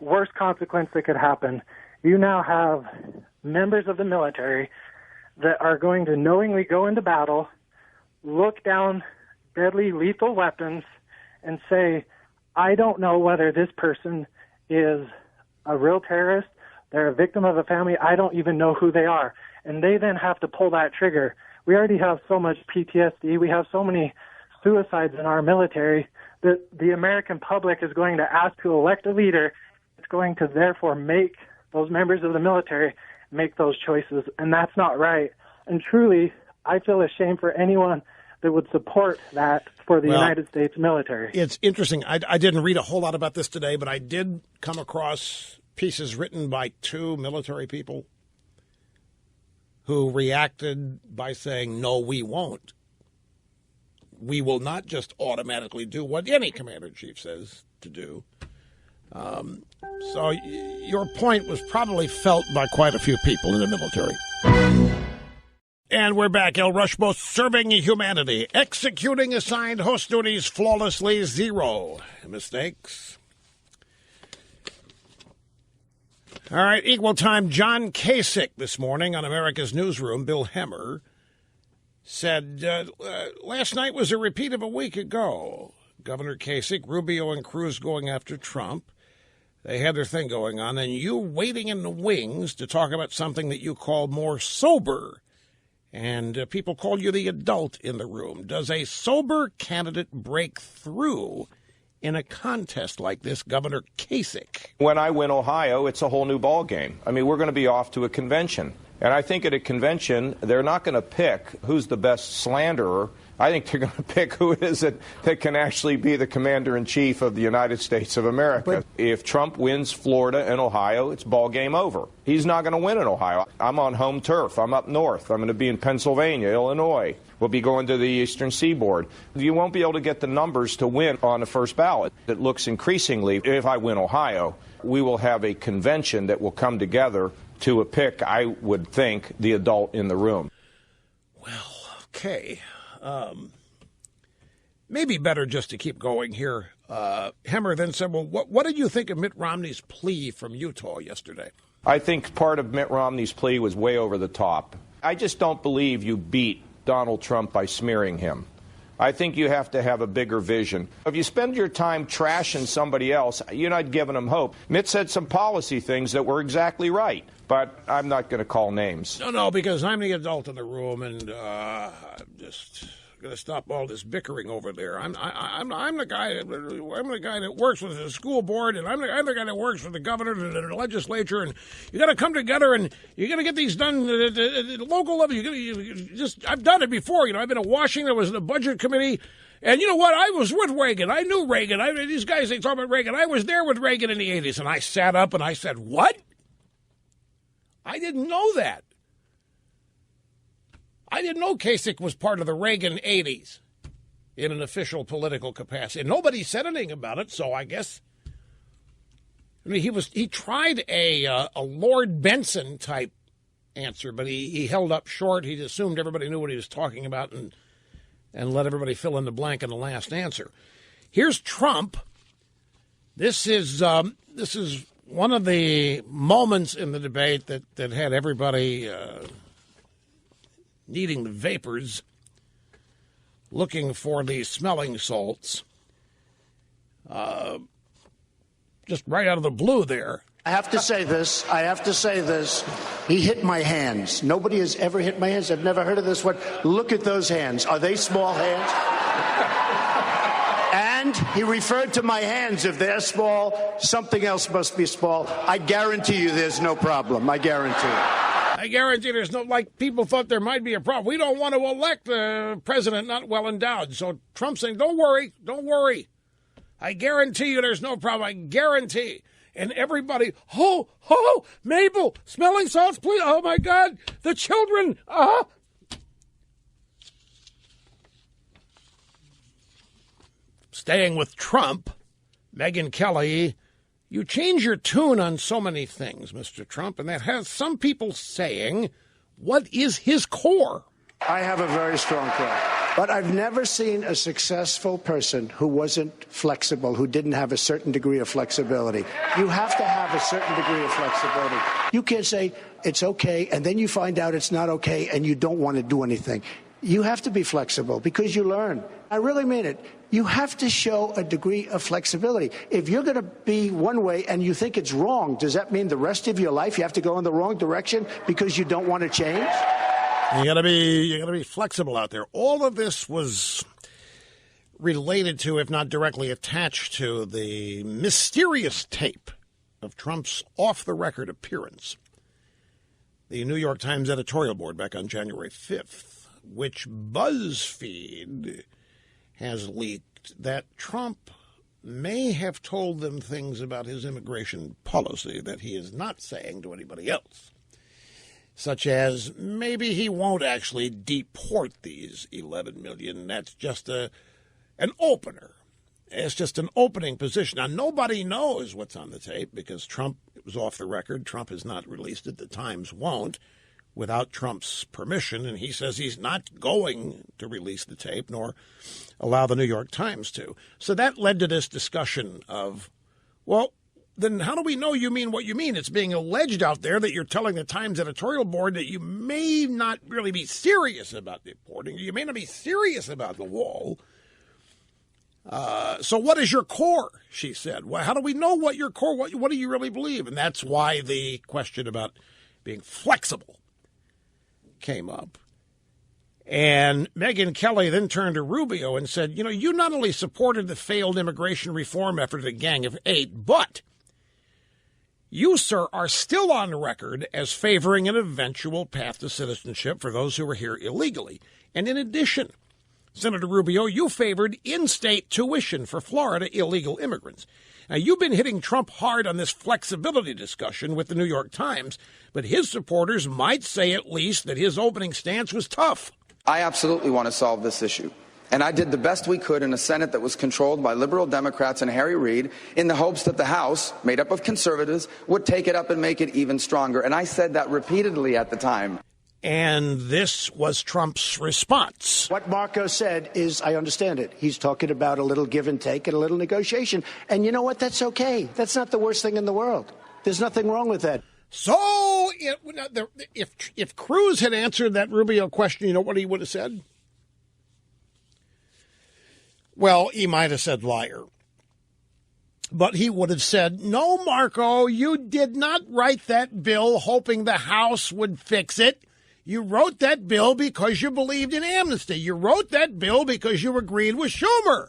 worst consequence that could happen. You now have members of the military that are going to knowingly go into battle, look down deadly, lethal weapons, and say, I don't know whether this person is a real terrorist, they're a victim of a family, I don't even know who they are. And they then have to pull that trigger. We already have so much PTSD, we have so many suicides in our military that the American public is going to ask to elect a leader. It's going to therefore make those members of the military make those choices, and that's not right. And truly, I feel ashamed for anyone that would support that for the United States military. It's interesting. I didn't read a whole lot about this today, but I did come across pieces written by two military people who reacted by saying, no, we won't. We will not just automatically do what any commander-in-chief says to do. So your point was probably felt by quite a few people in the military. And we're back. El Rushbo serving humanity, executing assigned host duties flawlessly, 0 mistakes. All right, equal time. John Kasich this morning on America's Newsroom, Bill Hemmer, said last night was a repeat of a week ago. Governor Kasich, Rubio, and Cruz going after Trump. They had their thing going on, and you waiting in the wings to talk about something that you call more sober. And people call you the adult in the room. Does a sober candidate break through in a contest like this, Governor Kasich? When I win Ohio, it's a whole new ballgame. I mean, we're going to be off to a convention. And I think at a convention, they're not going to pick who's the best slanderer I think they're going to pick who it is that can actually be the commander-in-chief of the United States of America. If Trump wins Florida and Ohio, it's ball game over. He's not going to win in Ohio. I'm on home turf. I'm up north. I'm going to be in Pennsylvania, Illinois. We'll be going to the Eastern Seaboard. You won't be able to get the numbers to win on the first ballot. It looks increasingly, if I win Ohio, we will have a convention that will come together to pick, I would think, the adult in the room. Well, okay. Maybe better just to keep going here. Hemmer then said, well, what did you think of Mitt Romney's plea from Utah yesterday? I think part of Mitt Romney's plea was way over the top. I just don't believe you beat Donald Trump by smearing him. I think you have to have a bigger vision. If you spend your time trashing somebody else, you're not giving them hope. Mitt said some policy things that were exactly right, but I'm not going to call names. No, because I'm the adult in the room, and I'm just going to stop all this bickering over there. I'm the guy that works with the school board, and I'm the guy that works with the governor and the legislature, and you got to come together, and you got to get these done at the local level. I've done it before. I've been in Washington. I was in the budget committee. And you know what? I was with Reagan. I knew Reagan. These guys, they talk about Reagan. I was there with Reagan in the 80s, and I sat up and I said, what? I didn't know that. I didn't know Kasich was part of the Reagan 80s in an official political capacity. And nobody said anything about it, so I guess he tried a Lord Benson type answer, but he held up short. He assumed everybody knew what he was talking about and let everybody fill in the blank in the last answer. Here's Trump. This is one of the moments in the debate that had everybody needing the vapors, looking for the smelling salts. Just right out of the blue there. I have to say this. He hit my hands. Nobody has ever hit my hands. I've never heard of this one. Look at those hands. Are they small hands? And he referred to my hands. If they're small, something else must be small. I guarantee you there's no problem. I guarantee it. I guarantee there's no, like people thought there might be a problem. We don't want to elect a president not well endowed. So Trump's saying, don't worry. I guarantee you there's no problem. I guarantee. And everybody, Mabel, smelling salts, please. Oh, my God, the children. Staying with Trump, Megyn Kelly, you change your tune on so many things, Mr. Trump, and that has some people saying, what is his core? I have a very strong core. But I've never seen a successful person who wasn't flexible, who didn't have a certain degree of flexibility. You have to have a certain degree of flexibility. You can't say it's okay, and then you find out it's not okay, and you don't want to do anything. You have to be flexible because you learn. I really mean it. You have to show a degree of flexibility. If you're going to be one way and you think it's wrong, does that mean the rest of your life you have to go in the wrong direction because you don't want to change? You gotta be flexible out there. All of this was related to, if not directly attached to, the mysterious tape of Trump's off-the-record appearance. The New York Times editorial board back on January 5th, which BuzzFeed has leaked that Trump may have told them things about his immigration policy that he is not saying to anybody else. Such as maybe he won't actually deport these 11 million. That's just an opener. It's just an opening position. Now, nobody knows what's on the tape because Trump, it was off the record. Trump has not released it. The Times won't without Trump's permission, and he says he's not going to release the tape nor allow the New York Times to. So that led to this discussion of, well, then how do we know you mean what you mean? It's being alleged out there that you're telling the Times editorial board that you may not really be serious about deporting. You may not be serious about the wall. So what is your core, she said. Well, how do we know what your core, what do you really believe? And that's why the question about being flexible came up. And Megyn Kelly then turned to Rubio and said, you not only supported the failed immigration reform effort of the Gang of Eight, but you, sir, are still on the record as favoring an eventual path to citizenship for those who are here illegally. And in addition, Senator Rubio, you favored in-state tuition for Florida illegal immigrants. Now, you've been hitting Trump hard on this flexibility discussion with the New York Times, but his supporters might say at least that his opening stance was tough. I absolutely want to solve this issue. And I did the best we could in a Senate that was controlled by liberal Democrats and Harry Reid in the hopes that the House, made up of conservatives, would take it up and make it even stronger. And I said that repeatedly at the time. And this was Trump's response. What Marco said is, I understand it. He's talking about a little give and take and a little negotiation. And you know what? That's okay. That's not the worst thing in the world. There's nothing wrong with that. So if Cruz had answered that Rubio question, you know what he would have said? Well, he might have said liar. But he would have said, no, Marco, you did not write that bill hoping the House would fix it. You wrote that bill because you believed in amnesty. You wrote that bill because you agreed with Schumer.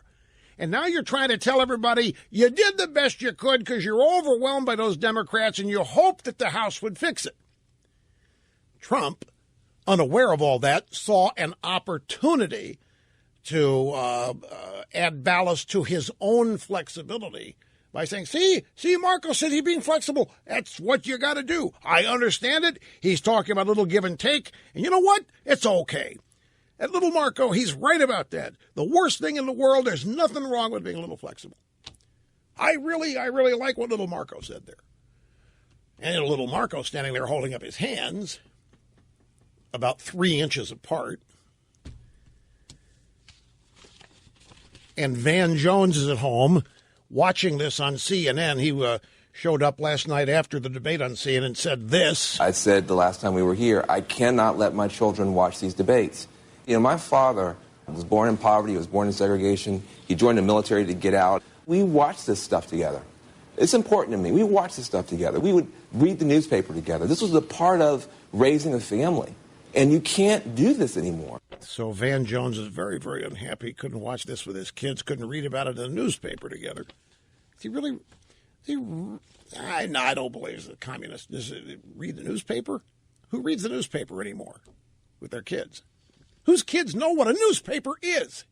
And now you're trying to tell everybody you did the best you could because you're overwhelmed by those Democrats and you hoped that the House would fix it. Trump, unaware of all that, saw an opportunity to add ballast to his own flexibility by saying, see, Marco said he's being flexible. That's what you got to do. I understand it. He's talking about a little give and take. And you know what? It's okay. That little Marco, he's right about that. The worst thing in the world, there's nothing wrong with being a little flexible. I really like what little Marco said there. And little Marco standing there holding up his hands about 3 inches apart. And Van Jones is at home watching this on CNN. He showed up last night after the debate on CNN and said this. I said the last time we were here, I cannot let my children watch these debates. You know, my father was born in poverty. He was born in segregation. He joined the military to get out. We watched this stuff together. It's important to me. We watched this stuff together. We would read the newspaper together. This was a part of raising a family. And you can't do this anymore. So Van Jones is very, very unhappy. He couldn't watch this with his kids, couldn't read about it in the newspaper together. I don't believe the communists. Does it read the newspaper? Who reads the newspaper anymore with their kids? Whose kids know what a newspaper is?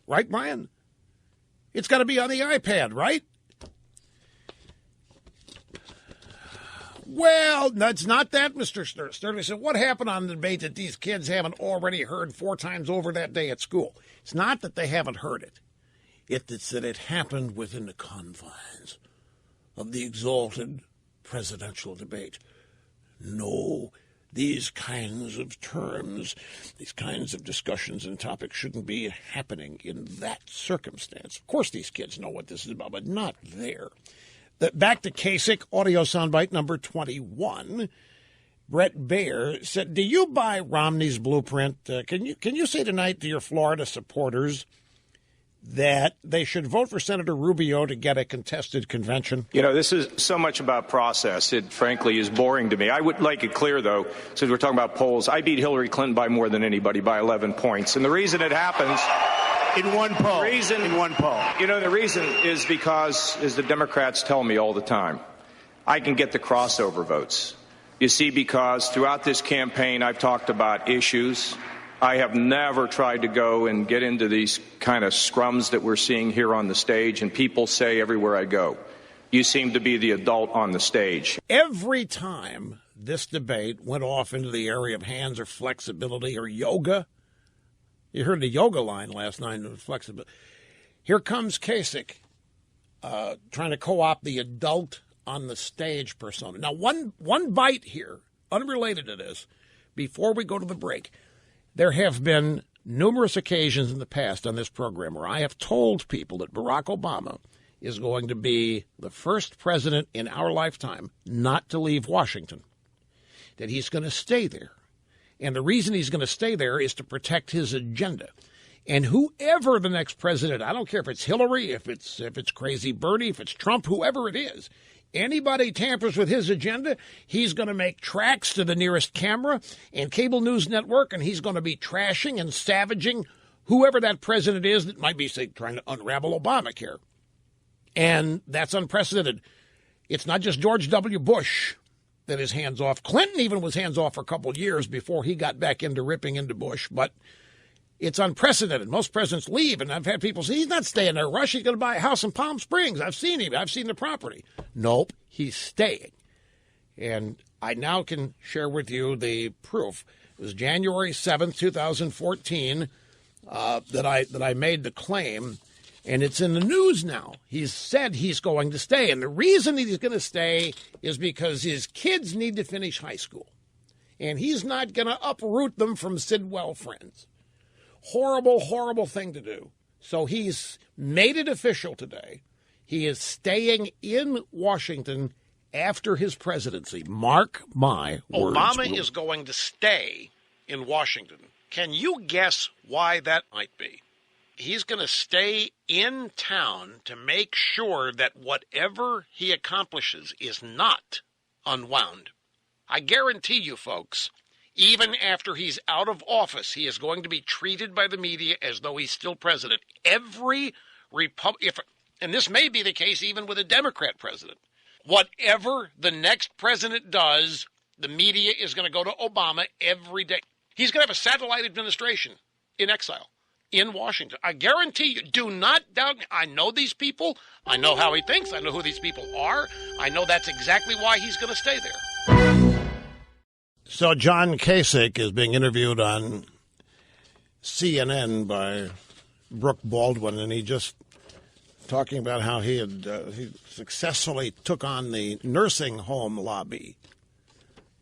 Right, Brian? It's got to be on the iPad, right? Well, that's not that, Mr. Stern. Said, what happened on the debate that these kids haven't already heard 4 times over that day at school? It's not that they haven't heard it. It's that it happened within the confines of the exalted presidential debate. No, these kinds of terms, these kinds of discussions and topics shouldn't be happening in that circumstance. Of course these kids know what this is about, but not there. Back to Kasich, audio soundbite number 21. Brett Baer said, do you buy Romney's blueprint? Can you say tonight to your Florida supporters that they should vote for Senator Rubio to get a contested convention? You know, this is so much about process. It, frankly, is boring to me. I would like it clear, though, since we're talking about polls. I beat Hillary Clinton by more than anybody, by 11 points. And the reason it happens... In one poll. You know, the reason is because, as the Democrats tell me all the time, I can get the crossover votes. You see, because throughout this campaign, I've talked about issues. I have never tried to go and get into these kind of scrums that we're seeing here on the stage, and people say everywhere I go, you seem to be the adult on the stage. Every time this debate went off into the area of hands or flexibility or yoga, you heard the yoga line last night, flexibility. Here comes Kasich trying to co-opt the adult on the stage persona. Now, one bite here, unrelated to this, before we go to the break. There have been numerous occasions in the past on this program where I have told people that Barack Obama is going to be the first president in our lifetime not to leave Washington, that he's going to stay there. And the reason he's going to stay there is to protect his agenda. And whoever the next president, I don't care if it's Hillary, if it's Crazy Bernie, if it's Trump, whoever it is, anybody tampers with his agenda, he's going to make tracks to the nearest camera and cable news network, and he's going to be trashing and savaging whoever that president is that might be, say, trying to unravel Obamacare. And that's unprecedented. It's not just George W. Bush that is hands off. Clinton even was hands off for a couple of years before he got back into ripping into Bush. But It's unprecedented. Most presidents leave, and I've had people say, he's not staying there. Rush, he's going to buy a house in Palm Springs. I've seen him. I've seen the property. Nope, he's staying. And I now can share with you the proof. It was January 7th, 2014, that I made the claim, and it's in the news now. He's said he's going to stay, and the reason he's going to stay is because his kids need to finish high school, and he's not going to uproot them from Sidwell friends. Horrible, horrible thing to do. So he's made it official today. He is staying in Washington after his presidency. Mark my words. Obama is going to stay in Washington. Can you guess why that might be? He's going to stay in town to make sure that whatever he accomplishes is not unwound. I guarantee you, folks, even after he's out of office, he is going to be treated by the media as though he's still president. Every and this may be the case even with a Democrat president. Whatever the next president does, the media is going to go to Obama every day. He's going to have a satellite administration in exile in Washington. I guarantee you, do not doubt me. I know these people. I know how he thinks. I know who these people are. I know that's exactly why he's going to stay there. So John Kasich is being interviewed on CNN by Brooke Baldwin, and he just talking about how he successfully took on the nursing home lobby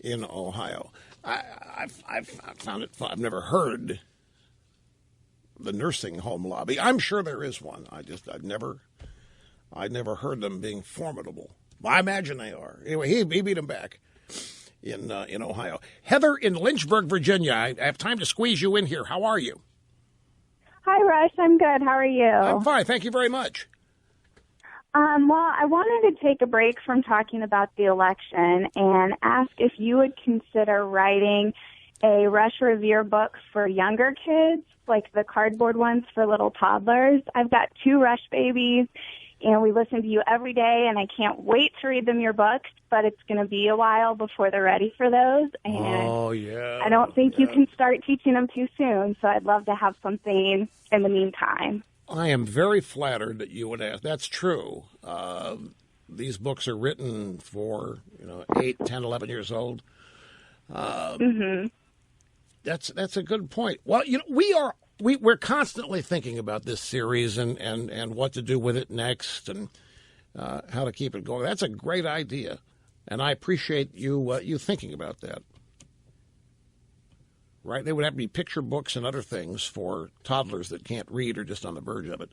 in Ohio. I've found it fun. I've never heard the nursing home lobby. I'm sure there is one. I've never heard them being formidable. Well, I imagine they are. Anyway, he beat him back in Ohio. Heather in Lynchburg, Virginia. I have time to squeeze you in here. How are you? Hi, Rush. I'm good. How are you? I'm fine. Thank you very much. Well, I wanted to take a break from talking about the election and ask if you would consider writing a Rush Revere book for younger kids, like the cardboard ones for little toddlers. I've got 2 Rush babies, and we listen to you every day, and I can't wait to read them your books, but it's going to be a while before they're ready for those. And I don't think you can start teaching them too soon, so I'd love to have something in the meantime. I am very flattered that you would ask. That's true. These books are written for 8, 10, 11 years old. That's a good point. Well, we're constantly thinking about this series and what to do with it next and how to keep it going. That's a great idea, and I appreciate you thinking about that. Right? They would have to be picture books and other things for toddlers that can't read or just on the verge of it.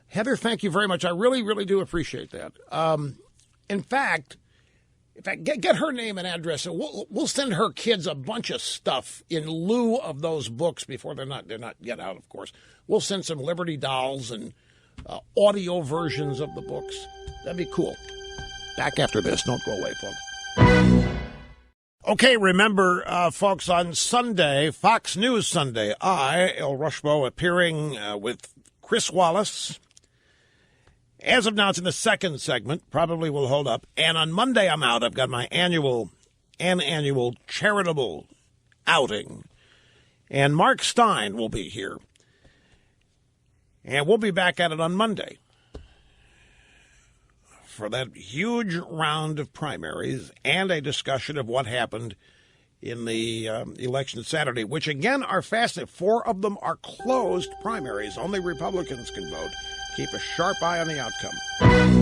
Heather, thank you very much. I really, really do appreciate that. In fact, get her name and address, and we'll send her kids a bunch of stuff in lieu of those books before they're not yet out, of course. We'll send some Liberty Dolls and audio versions of the books. That'd be cool. Back after this. Don't go away, folks. Okay, remember, folks, on Sunday, Fox News Sunday, El Rushbo, appearing with Chris Wallace. As of now, it's in the second segment. Probably will hold up. And on Monday, I'm out. I've got my annual charitable outing. And Mark Stein will be here. And we'll be back at it on Monday for that huge round of primaries and a discussion of what happened in the election Saturday, which, again, are fascinating. 4 of them are closed primaries. Only Republicans can vote. Keep a sharp eye on the outcome.